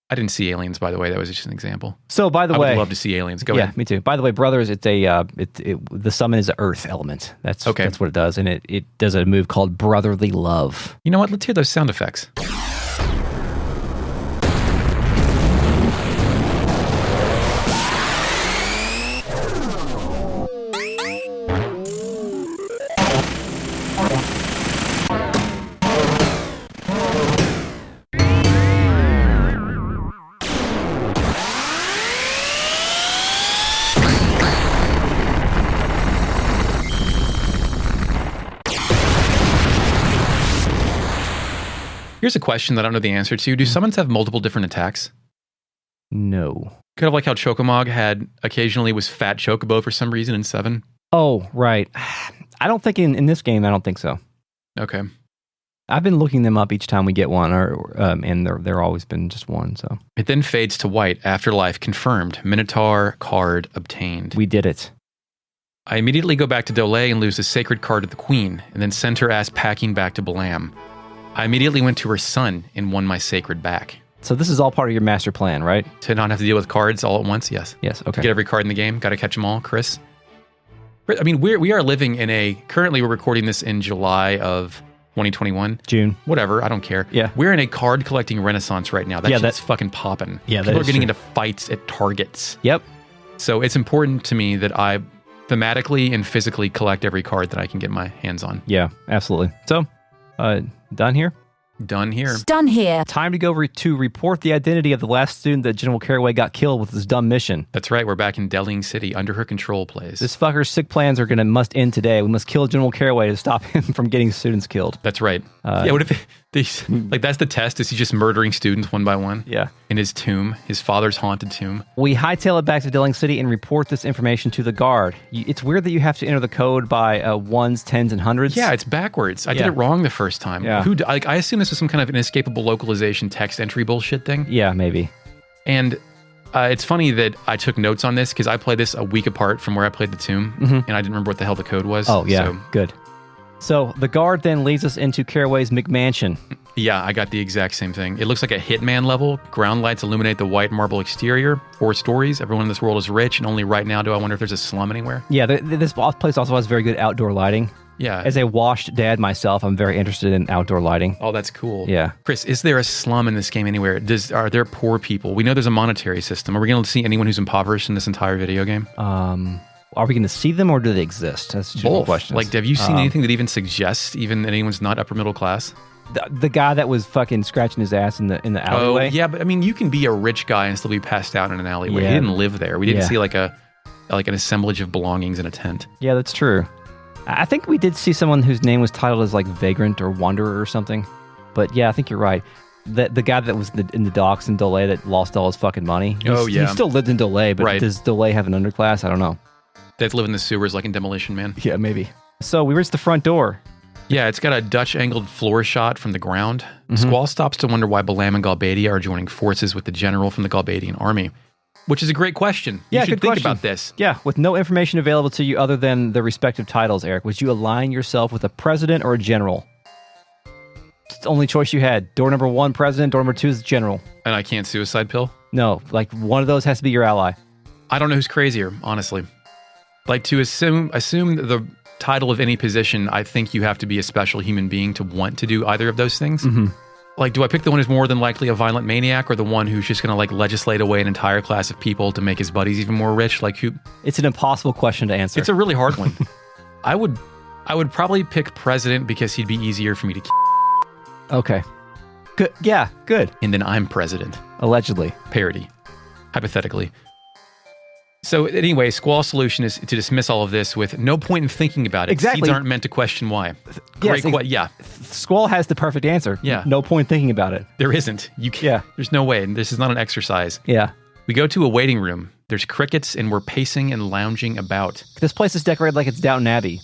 I didn't see aliens, by the way. That was just an example. So, by the way, I would love to see aliens. Go ahead. Yeah, me too. By the way, brothers, it's the summon is an earth element. That's what it does, and it does a move called brotherly love. You know what? Let's hear those sound effects. Here's a question that I don't know the answer to. Do summons have multiple different attacks? No. Kind of like how Chocomog had occasionally was Fat Chocobo for some reason in 7. Oh, right. I don't think in this game, I don't think so. Okay. I've been looking them up each time we get one, and they're always been just one. So It then fades to white. Afterlife confirmed. Minotaur card obtained. we did it. I immediately go back to Dole and lose the sacred card of the queen, and then send her ass packing back to Balam. I immediately went to her son and won my sacred back. So this is all part of your master plan, right? To not have to deal with cards all at once, yes. Yes, okay. To get every card in the game, got to catch them all, Chris. I mean, we are living in currently we're recording this in July of 2021. June. Whatever, I don't care. Yeah. We're in a card collecting renaissance right now. That's fucking popping. Yeah, People that are is getting true. into fights at Targets. Yep. So it's important to me that I thematically and physically collect every card that I can get my hands on. Yeah, absolutely. So, done here? Done here. Done here. Time to go to report the identity of the last student that General Caraway got killed with his dumb mission. That's right. We're back in Deling City under her control, plays. This fucker's sick plans must end today. We must kill General Caraway to stop him from getting students killed. That's right. What if these that's the test? Is he just murdering students one by one? Yeah. In his tomb, his father's haunted tomb. We hightail it back to Deling City and report this information to the guard. It's weird that you have to enter the code by ones, tens, and hundreds. Yeah, it's backwards. I did it wrong the first time. Yeah. I assume this is some kind of inescapable localization text entry bullshit thing. Yeah, maybe. And it's funny that I took notes on this because I played this a week apart from where I played the tomb, and I didn't remember what the hell the code was. Oh, yeah, so. good. So the guard then leads us into Caraway's McMansion. Yeah, I got the exact same thing. It looks like a Hitman level. Ground lights illuminate the white marble exterior. 4 stories. Everyone in this world is rich, and only right now do I wonder if there's a slum anywhere. Yeah, this place also has very good outdoor lighting. Yeah. As a washed dad myself, I'm very interested in outdoor lighting. Oh, that's cool. Yeah. Chris, is there a slum in this game anywhere? Are there poor people? We know there's a monetary system. Are we going to see anyone who's impoverished in this entire video game? Are we going to see them or do they exist? That's two Both. questions. Like, have you seen anything that even suggests even anyone's not upper middle class? The guy that was fucking scratching his ass in the alleyway. Oh, yeah, but I mean, you can be a rich guy and still be passed out in an alleyway. Yeah. He didn't live there. We didn't Yeah. see like an assemblage of belongings in a tent. Yeah, that's true. I think we did see someone whose name was titled as like Vagrant or Wanderer or something. But yeah, I think you're right. The guy that was in the docks in Dole that lost all his fucking money. He still lived in Dole, but does Dole have an underclass? I don't know. They'd live in the sewers like in Demolition Man. Yeah, maybe. So we reached the front door. Yeah, it's got a Dutch angled floor shot from the ground. Squall stops to wonder why Balam and Galbadia are joining forces with the general from the Galbadian army, which is a great question. Yeah, you should good think question. about this. Yeah, with no information available to you other than the respective titles, Eric, would you align yourself with a president or a general? It's the only choice you had. Door number 1, president. Door number 2 is general. And I can't suicide pill? No, like one of those has to be your ally. I don't know who's crazier, honestly. Like to assume the title of any position, I think you have to be a special human being to want to do either of those things. Like, do I pick the one who's more than likely a violent maniac or the one who's just going to like legislate away an entire class of people to make his buddies even more rich? Like who? It's an impossible question to answer. It's a really hard one. I would probably pick president because he'd be easier for me to Okay. Good. Yeah, good. And then I'm president. Allegedly. Parody. Hypothetically. So anyway, Squall's solution is to dismiss all of this with no point in thinking about it. Exactly. Seeds aren't meant to question why. Yes, Yeah. Squall has the perfect answer. Yeah. No point thinking about it. There isn't. You can't. Yeah. There's no way. This is not an exercise. Yeah. We go to a waiting room. There's crickets and we're pacing and lounging about. This place is decorated like it's Downton Abbey,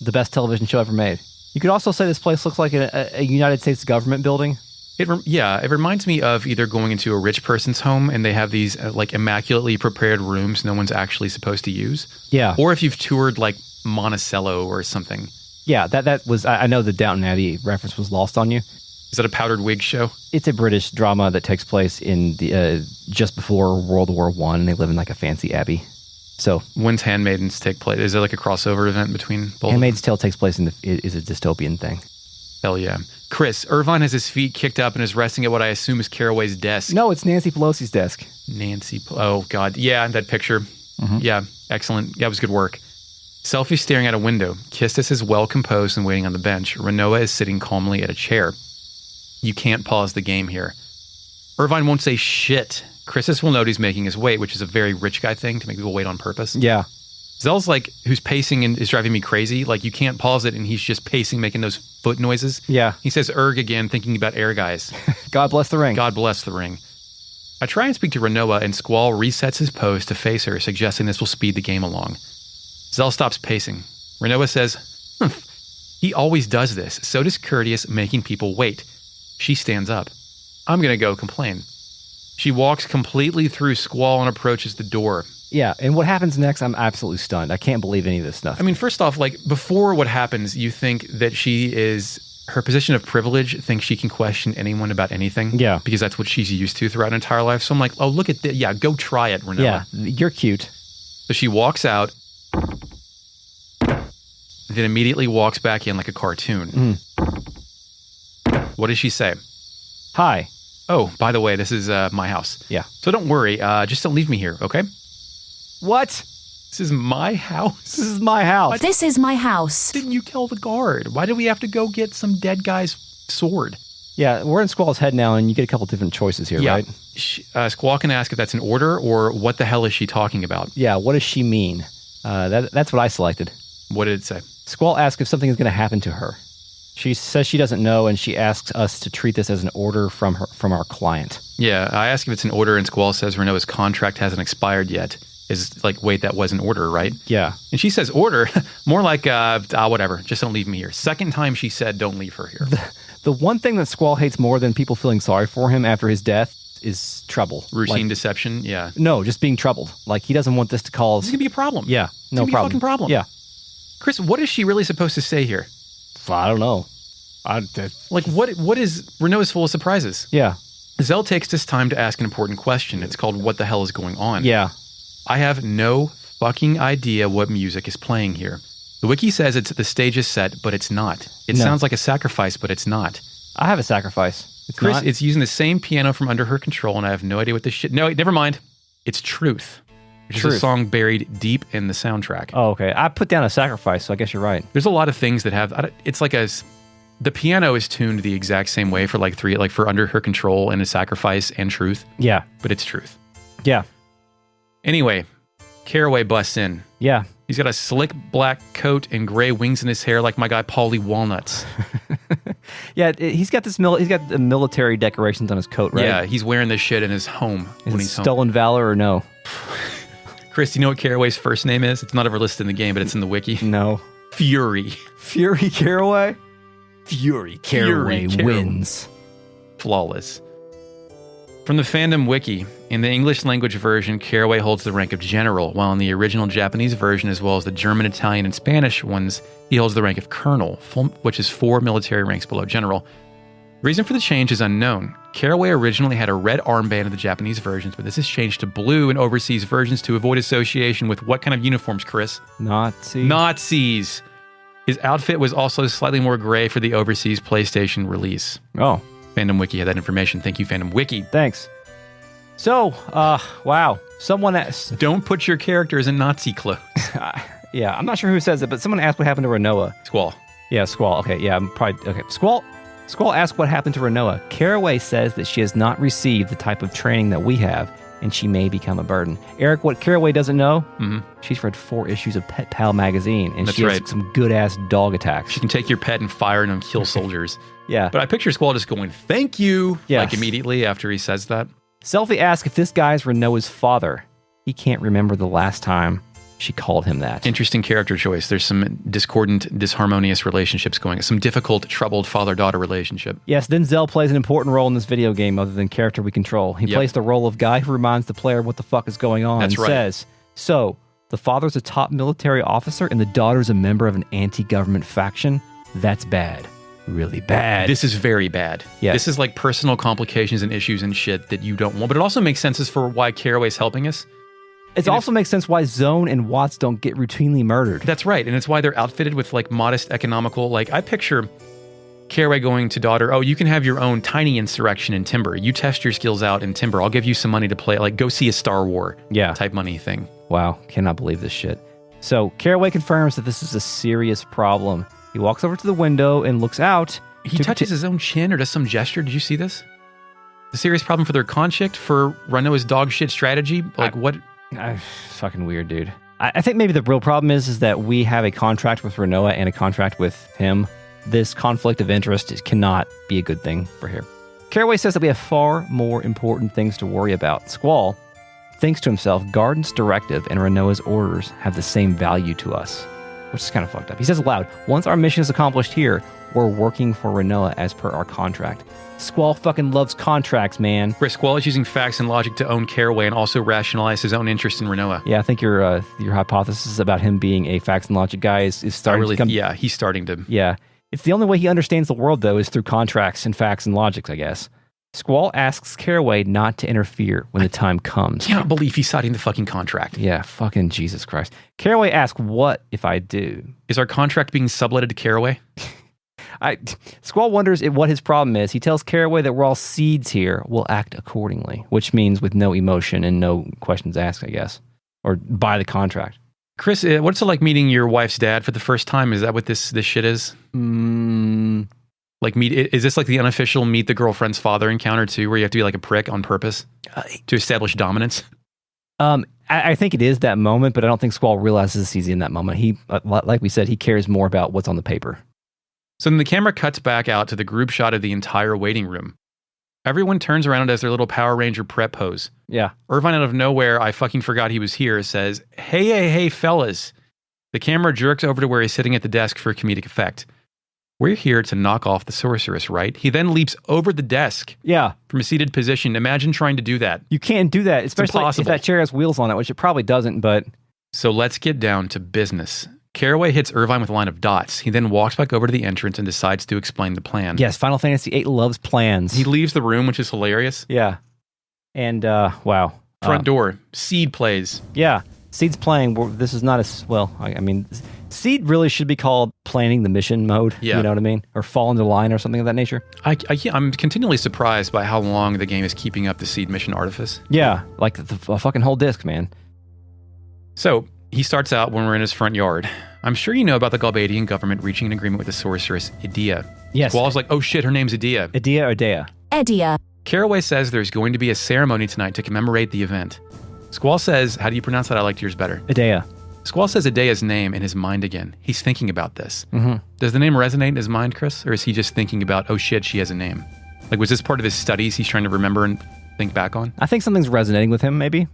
the best television show ever made. You could also say this place looks like a United States government building. It reminds me of either going into a rich person's home and they have these like immaculately prepared rooms no one's actually supposed to use. Yeah. Or if you've toured like Monticello or something. Yeah, that was, I know the Downton Abbey reference was lost on you. Is that a powdered wig show? It's a British drama that takes place in the just before World War I. They live in like a fancy abbey. So when's Handmaidens take place? Is there like a crossover event between both? Handmaid's Tale takes place is a dystopian thing. Hell yeah. Chris, Irvine has his feet kicked up and is resting at what I assume is Caraway's desk. No, it's Nancy Pelosi's desk. Oh God. Yeah, that picture. Yeah, excellent. Yeah, it was good work. Selfie staring out a window. Kistis is well composed and waiting on the bench. Renoa is sitting calmly at a chair. You can't pause the game here. Irvine won't say shit. Christus will note he's making his wait, which is a very rich guy thing to make people wait on purpose. Yeah. Zell's like, who's pacing and is driving me crazy. Like, you can't pause it, and he's just pacing, making those foot noises. Yeah. He says erg again, thinking about air guys. God bless the ring. God bless the ring. I try and speak to Renoa, and Squall resets his pose to face her, suggesting this will speed the game along. Zell stops pacing. Renoa says, he always does this. So does Courteous, making people wait. She stands up. I'm going to go complain. She walks completely through Squall and approaches the door. Yeah, and what happens next, I'm absolutely stunned. I can't believe any of this stuff. I mean, first off, like, before what happens, you think that her position of privilege thinks she can question anyone about anything. Yeah. Because that's what she's used to throughout her entire life. So I'm like, oh, look at this. Yeah, go try it, Renoa. Yeah, you're cute. So she walks out, then immediately walks back in like a cartoon. What does she say? Hi. Oh, by the way, this is my house. Yeah. So don't worry. Just don't leave me here, okay? What? This is my house? This is my house. This is my house. Didn't you tell the guard? Why do we have to go get some dead guy's sword? Yeah, we're in Squall's head now, and you get a couple different choices here, right? Squall can ask if that's an order, or what the hell is she talking about? Yeah, what does she mean? That's what I selected. What did it say? Squall asks if something is going to happen to her. She says she doesn't know, and she asks us to treat this as an order from our client. Yeah, I ask if it's an order, and Squall says Renoa's contract hasn't expired yet. Is like, wait, that was an order, right? Yeah. And she says, order? More like, whatever, just don't leave me here. Second time she said, don't leave her here. The one thing that Squall hates more than people feeling sorry for him after his death is trouble. Routine deception, yeah. No, just being troubled. Like, he doesn't want this to cause... This is going to be a problem. Yeah, no problem. It's going to be a fucking problem. Yeah. Chris, what is she really supposed to say here? I don't know. What is... Renoa's full of surprises. Yeah. Zell takes this time to ask an important question. It's called, what the hell is going on? Yeah. I have no fucking idea what music is playing here. The wiki says the stage is set, but it's not. It sounds like a sacrifice, but it's not. I have a sacrifice. Chris, it's using the same piano from Under Her Control, and I have no idea what this shit... No, never mind. It's Truth, which is a song buried deep in the soundtrack. Oh, okay. I put down a sacrifice, so I guess you're right. There's a lot of things that have... It's like the piano is tuned the exact same way for for Under Her Control and a sacrifice and Truth. Yeah. But it's Truth. Yeah. Anyway, Caraway busts in. Yeah. He's got a slick black coat and gray wings in his hair like my guy Paulie Walnuts. Yeah, he's got he's got the military decorations on his coat, right? Yeah, he's wearing this shit in his home when he's home. Stolen Valor or no? Chris, do you know what Caraway's first name is? It's not ever listed in the game, but it's in the wiki. No. Fury. Fury Caraway? Fury Caraway wins. Flawless. From the fandom wiki, in the English language version, Caraway holds the rank of general, while in the original Japanese version, as well as the German, Italian, and Spanish ones, he holds the rank of colonel, which is 4 military ranks below general. The reason for the change is unknown. Caraway originally had a red armband in the Japanese versions, but this is changed to blue in overseas versions to avoid association with what kind of uniforms, Chris? Nazis. His outfit was also slightly more gray for the overseas PlayStation release. Oh. Fandom Wiki had that information. Thank you, Fandom Wiki. Thanks. So, wow. Someone asked... Don't put your characters in Nazi clothes. Yeah, I'm not sure who says it, but someone asked what happened to Renoa. Squall. Yeah, Squall. Okay, yeah, I'm probably... Okay, Squall asked what happened to Renoa. Caraway says that she has not received the type of training that we have, and she may become a burden. Eric, what Caraway doesn't know, she's read 4 issues of Pet Pal magazine, and she has some good-ass dog attacks. She can take your pet and fire and kill soldiers. Yeah. But I picture Squall just going, thank you, yes. immediately after he says that. Selfie asks if this guy's Renoa's father. He can't remember the last time she called him that. Interesting character choice. There's some discordant, disharmonious relationships going on. Some difficult, troubled father-daughter relationship. Yes, Denzel plays an important role in this video game other than character we control. He plays the role of guy who reminds the player what the fuck is going on. That's right. Says, so, the father's a top military officer and the daughter's a member of an anti-government faction? That's bad. Really bad. This is very bad. Yes. This is like personal complications and issues and shit that you don't want. But it also makes sense as for why Caraway's helping us. It also makes sense why Zone and Watts don't get routinely murdered. That's right. And it's why they're outfitted with like modest economical, like I picture Caraway going to daughter, oh, you can have your own tiny insurrection in Timber. You test your skills out in Timber. I'll give you some money to play, like go see a Star War type money thing. Wow. Cannot believe this shit. So Caraway confirms that this is a serious problem. He walks over to the window and looks out. He touches his own chin or does some gesture. Did you see this? The serious problem for their conflict, for Renoa's dog shit strategy. Like what? Fucking weird, dude. I think maybe the real problem is that we have a contract with Renoa and a contract with him. This conflict of interest cannot be a good thing for here. Caraway says that we have far more important things to worry about. Squall thinks to himself, Garden's directive and Renoa's orders have the same value to us, which is kind of fucked up. He says aloud, once our mission is accomplished here, we're working for Renoa as per our contract. Squall fucking loves contracts, man. Chris, Squall is using facts and logic to own Caraway and also rationalize his own interest in Renoa. Yeah, I think your hypothesis about him being a facts and logic guy is starting to come... Yeah, he's starting to... Yeah. It's the only way he understands the world, though, is through contracts and facts and logics, I guess. Squall asks Caraway not to interfere when the time comes. I cannot believe he's citing the fucking contract. Yeah, fucking Jesus Christ. Caraway asks, what if I do? Is our contract being subletted to Caraway? Squall wonders what his problem is. He tells Caraway that we're all seeds here. We'll act accordingly, which means with no emotion and no questions asked, I guess. Or by the contract. Chris, what's it like meeting your wife's dad for the first time? Is that what this shit is? Like is this like the unofficial meet the girlfriend's father encounter too, where you have to be like a prick on purpose to establish dominance? I think it is that moment, but I don't think Squall realizes he's in that moment. He, like we said, he cares more about what's on the paper. So then the camera cuts back out to the group shot of the entire waiting room. Everyone turns around as their little Power Ranger prep pose. Yeah. Irvine out of nowhere, I fucking forgot he was here, says, hey, fellas. The camera jerks over to where he's sitting at the desk for comedic effect. We're here to knock off the sorceress, right? He then leaps over the desk. Yeah. From a seated position. Imagine trying to do that. You can't do that, especially if that chair has wheels on it, which it probably doesn't, but... So let's get down to business. Caraway hits Irvine with a line of dots. He then walks back over to the entrance and decides to explain the plan. Yes, Final Fantasy VIII loves plans. He leaves the room, which is hilarious. Yeah. And, wow. Front door. Seed plays. Yeah. Seed's playing. This is not as... Well, I mean... Seed really should be called planning the mission mode. Yeah. You know what I mean? Or fall into line or something of that nature. I'm continually surprised by how long the game is keeping up the Seed mission artifice. Yeah. Like the fucking whole disc, man. So... He starts out when we're in his front yard. I'm sure you know about the Galbadian government reaching an agreement with the sorceress, Edea. Yes. Squall's like, oh shit, her name's Edea. Edea or Dea? Edea. Caraway says there's going to be a ceremony tonight to commemorate the event. Squall says, how do you pronounce that? I liked yours better. Edea. Squall says Edea's name in his mind again. He's thinking about this. Mm-hmm. Does the name resonate in his mind, Chris? Or is he just thinking about, oh shit, she has a name? Like, was this part of his studies he's trying to remember and think back on? I think something's resonating with him, maybe.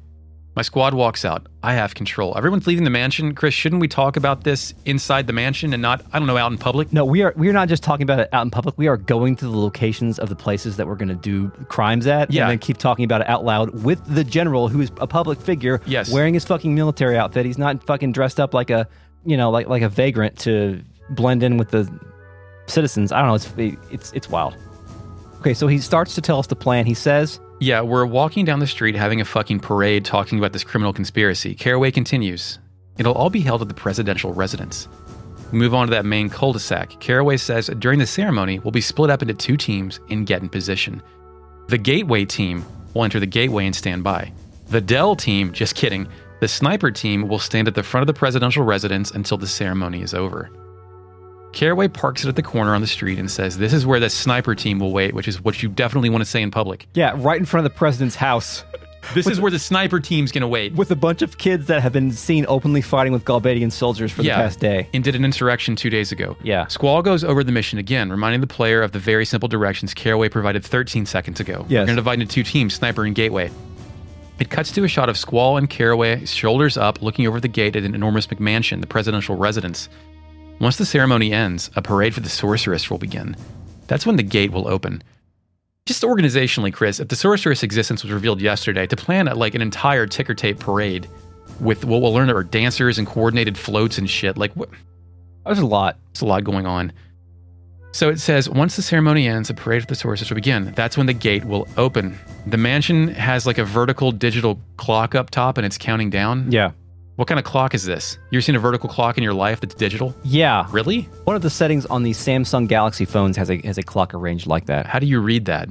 My squad walks out. I have control. Everyone's leaving the mansion. Chris, shouldn't we talk about this inside the mansion and not, I don't know, out in public? No, we're not just talking about it out in public. We are going to the locations of the places that we're going to do crimes at. Yeah. And then keep talking about it out loud with the general, who is a public figure. Yes. Wearing his fucking military outfit. He's not fucking dressed up like a, like a vagrant to blend in with the citizens. I don't know. It's wild. Okay, so he starts to tell us the plan. He says... Yeah, we're walking down the street having a fucking parade talking about this criminal conspiracy. Caraway continues. It'll all be held at the presidential residence. We move on to that main cul-de-sac. Caraway says during the ceremony, we'll be split up into 2 teams and get in position. The gateway team will enter the gateway and stand by. The Dell team, just kidding, the sniper team will stand at the front of the presidential residence until the ceremony is over. Caraway parks it at the corner on the street and says, this is where the sniper team will wait, which is what you definitely want to say in public. Yeah, right in front of the president's house. This is where the sniper team's going to wait. With a bunch of kids that have been seen openly fighting with Galbadian soldiers for the past day. And did an insurrection 2 days ago. Yeah. Squall goes over the mission again, reminding the player of the very simple directions Caraway provided 13 seconds ago. Yes. We're going to divide into 2 teams, sniper and gateway. It cuts to a shot of Squall and Caraway, shoulders up, looking over the gate at an enormous McMansion, the presidential residence. Once the ceremony ends, a parade for the sorceress will begin. That's when the gate will open. Just organizationally, Chris, if the sorceress' existence was revealed yesterday, to plan an entire ticker tape parade with what we'll learn there are dancers and coordinated floats and shit, what? There's a lot. There's a lot going on. So it says, once the ceremony ends, a parade for the sorceress will begin. That's when the gate will open. The mansion has a vertical digital clock up top and it's counting down. Yeah. What kind of clock is this? You ever seen a vertical clock in your life that's digital? Yeah. Really? One of the settings on the Samsung Galaxy phones has a clock arranged like that. How do you read that?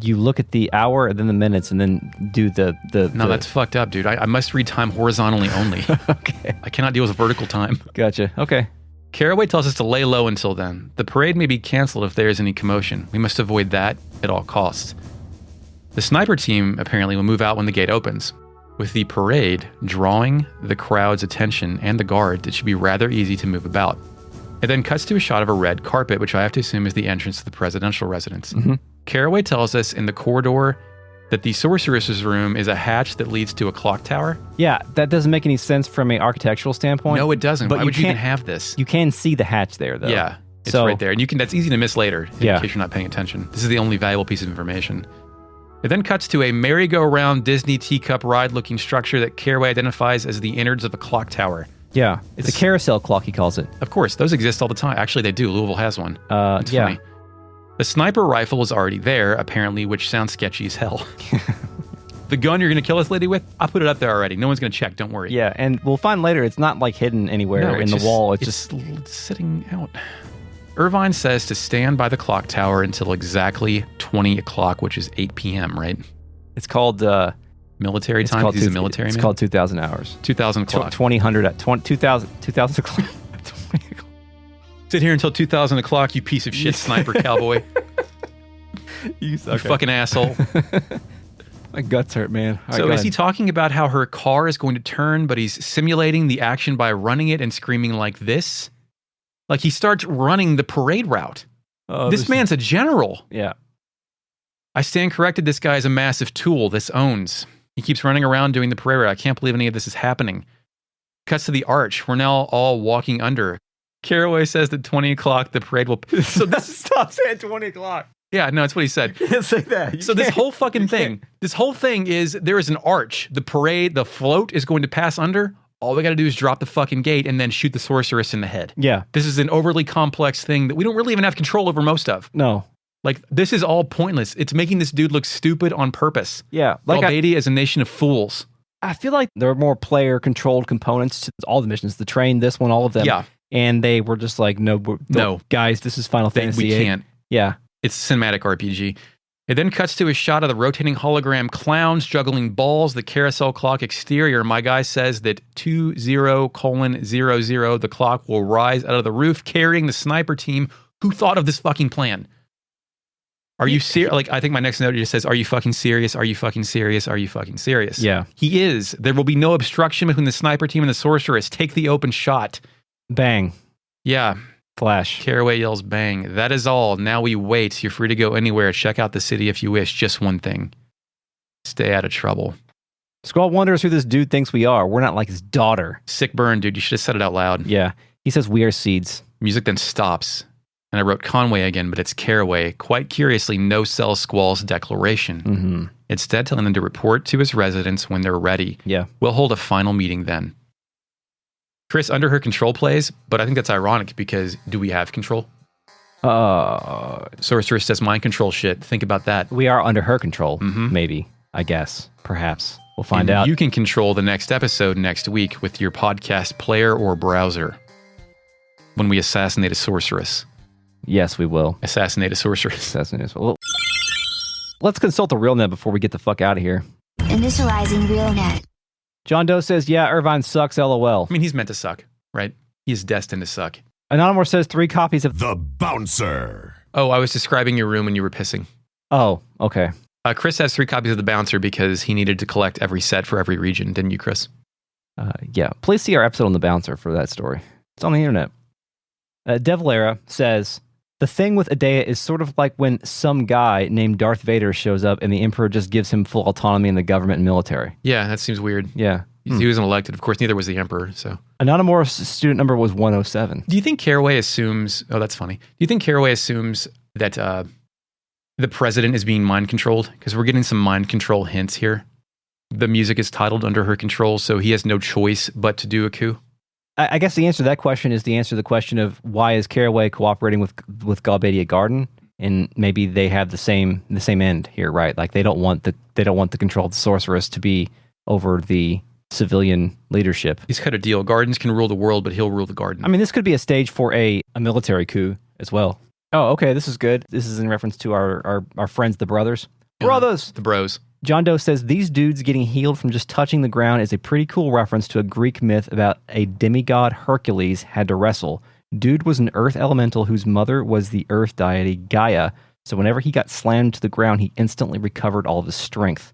You look at the hour and then the minutes and then do the... No, that's fucked up, dude. I must read time horizontally only. Okay. I cannot deal with vertical time. Gotcha. Okay. Caraway tells us to lay low until then. The parade may be canceled if there is any commotion. We must avoid that at all costs. The sniper team apparently will move out when the gate opens. With the parade drawing the crowd's attention and the guards, it should be rather easy to move about. It then cuts to a shot of a red carpet, which I have to assume is the entrance to the presidential residence. Mm-hmm. Caraway tells us in the corridor that the sorceress's room is a hatch that leads to a clock tower. Yeah, that doesn't make any sense from an architectural standpoint. No, it doesn't. But Why would you even have this? You can see the hatch there, though. Yeah, it's right there. And that's easy to miss later in case you're not paying attention. This is the only valuable piece of information. It then cuts to a merry-go-round Disney teacup ride-looking structure that Caraway identifies as the innards of a clock tower. Yeah, it's a carousel clock, he calls it. Of course, those exist all the time. Actually, they do. Louisville has one. It's yeah. funny. The sniper rifle is already there, apparently, which sounds sketchy as hell. The gun you're going to kill this lady with, I'll put it up there already. No one's going to check. Don't worry. Yeah, and we'll find later it's not like hidden anywhere in the wall. It's just sitting out. Irvine says to stand by the clock tower until exactly 20 o'clock, which is 8 p.m., right? It's called military time. He's a military man. It's called 2,000 hours. 2,000 o'clock. 2000 at 20,000 o'clock. Sit here until 2,000 o'clock, you piece of shit sniper cowboy. You fucking asshole. My guts hurt, man. So is he talking about how her car is going to turn, but he's simulating the action by running it and screaming like this? Like he starts running the parade route. This man's a general. Yeah. I stand corrected. This guy is a massive tool. This owns. He keeps running around doing the parade route. I can't believe any of this is happening. Cuts to the arch. We're now all walking under. Caraway says that 20 o'clock the parade will... So this Stop saying 20 o'clock. Yeah, no, that's what he said. You can't say that. So this whole fucking thing, is there is an arch. The parade, the float is going to pass under. All we got to do is drop the fucking gate and then shoot the sorceress in the head. Yeah. This is an overly complex thing that we don't really even have control over most of. No. Like, this is all pointless. It's making this dude look stupid on purpose. Yeah. Galbadia is a nation of fools. I feel like there are more player-controlled components to all the missions. The train, this one, all of them. Yeah. And they were just like, no, guys, this is Final Fantasy VIII. We can't. Yeah. It's cinematic RPG. It then cuts to a shot of the rotating hologram clowns juggling balls. The carousel clock exterior, my guy says that 20:00, the clock will rise out of the roof carrying the sniper team. Who thought of this fucking plan? Are you serious? Like, I think my next note just says, are you fucking serious? Are you fucking serious? Are you fucking serious? Yeah. He is. There will be no obstruction between the sniper team and the sorceress. Take the open shot. Bang. Yeah. Flash. Caraway yells bang. That is all. Now we wait. You're free to go anywhere. Check out the city if you wish. Just one thing. Stay out of trouble. Squall wonders who this dude thinks we are. We're not like his daughter. Sick burn, dude. You should have said it out loud. Yeah. He says we are seeds. Music then stops. And I wrote Conway again, but it's Caraway. Quite curiously, no sell Squall's declaration. Mm-hmm. Instead, telling them to report to his residence when they're ready. Yeah. We'll hold a final meeting then. Chris, under her control plays, but I think that's ironic because do we have control? Sorceress does mind control shit. Think about that. We are under her control, maybe, I guess, perhaps. We'll find out. You can control the next episode next week with your podcast player or browser when we assassinate a sorceress. Yes, we will. Assassinate a sorceress. Assassinate a sorceress. Let's consult the RealNet before we get the fuck out of here. Initializing RealNet. John Doe says, yeah, Irvine sucks, LOL. I mean, he's meant to suck, right? He's destined to suck. Anonymous says 3 copies of The Bouncer. Oh, I was describing your room when you were pissing. Oh, okay. Chris has 3 copies of The Bouncer because he needed to collect every set for every region, didn't you, Chris? Yeah. Please see our episode on The Bouncer for that story. It's on the internet. Devilera says, the thing with Adea is sort of like when some guy named Darth Vader shows up and the Emperor just gives him full autonomy in the government and military. Yeah, that seems weird. Yeah. He wasn't elected. Of course, neither was the Emperor, so. Anonymous student number was 107. Do you think Caraway assumes... Oh, that's funny. Do you think Caraway assumes that the president is being mind controlled? Because we're getting some mind control hints here. The music is titled Under Her Control, so he has no choice but to do a coup. I guess the answer to that question is the answer to the question of why is Caraway cooperating with Galbadia Garden, and maybe they have the same end here, right? Like they don't want the control of the sorceress to be over the civilian leadership. He's cut a deal. Gardens can rule the world, but he'll rule the garden. I mean, this could be a stage for a military coup as well. Oh, okay, this is good. This is in reference to our friends, the brothers. Brothers! The bros. John Doe says, these dudes getting healed from just touching the ground is a pretty cool reference to a Greek myth about a demigod Hercules had to wrestle. Dude was an earth elemental whose mother was the earth deity Gaia, so whenever he got slammed to the ground, he instantly recovered all of his strength.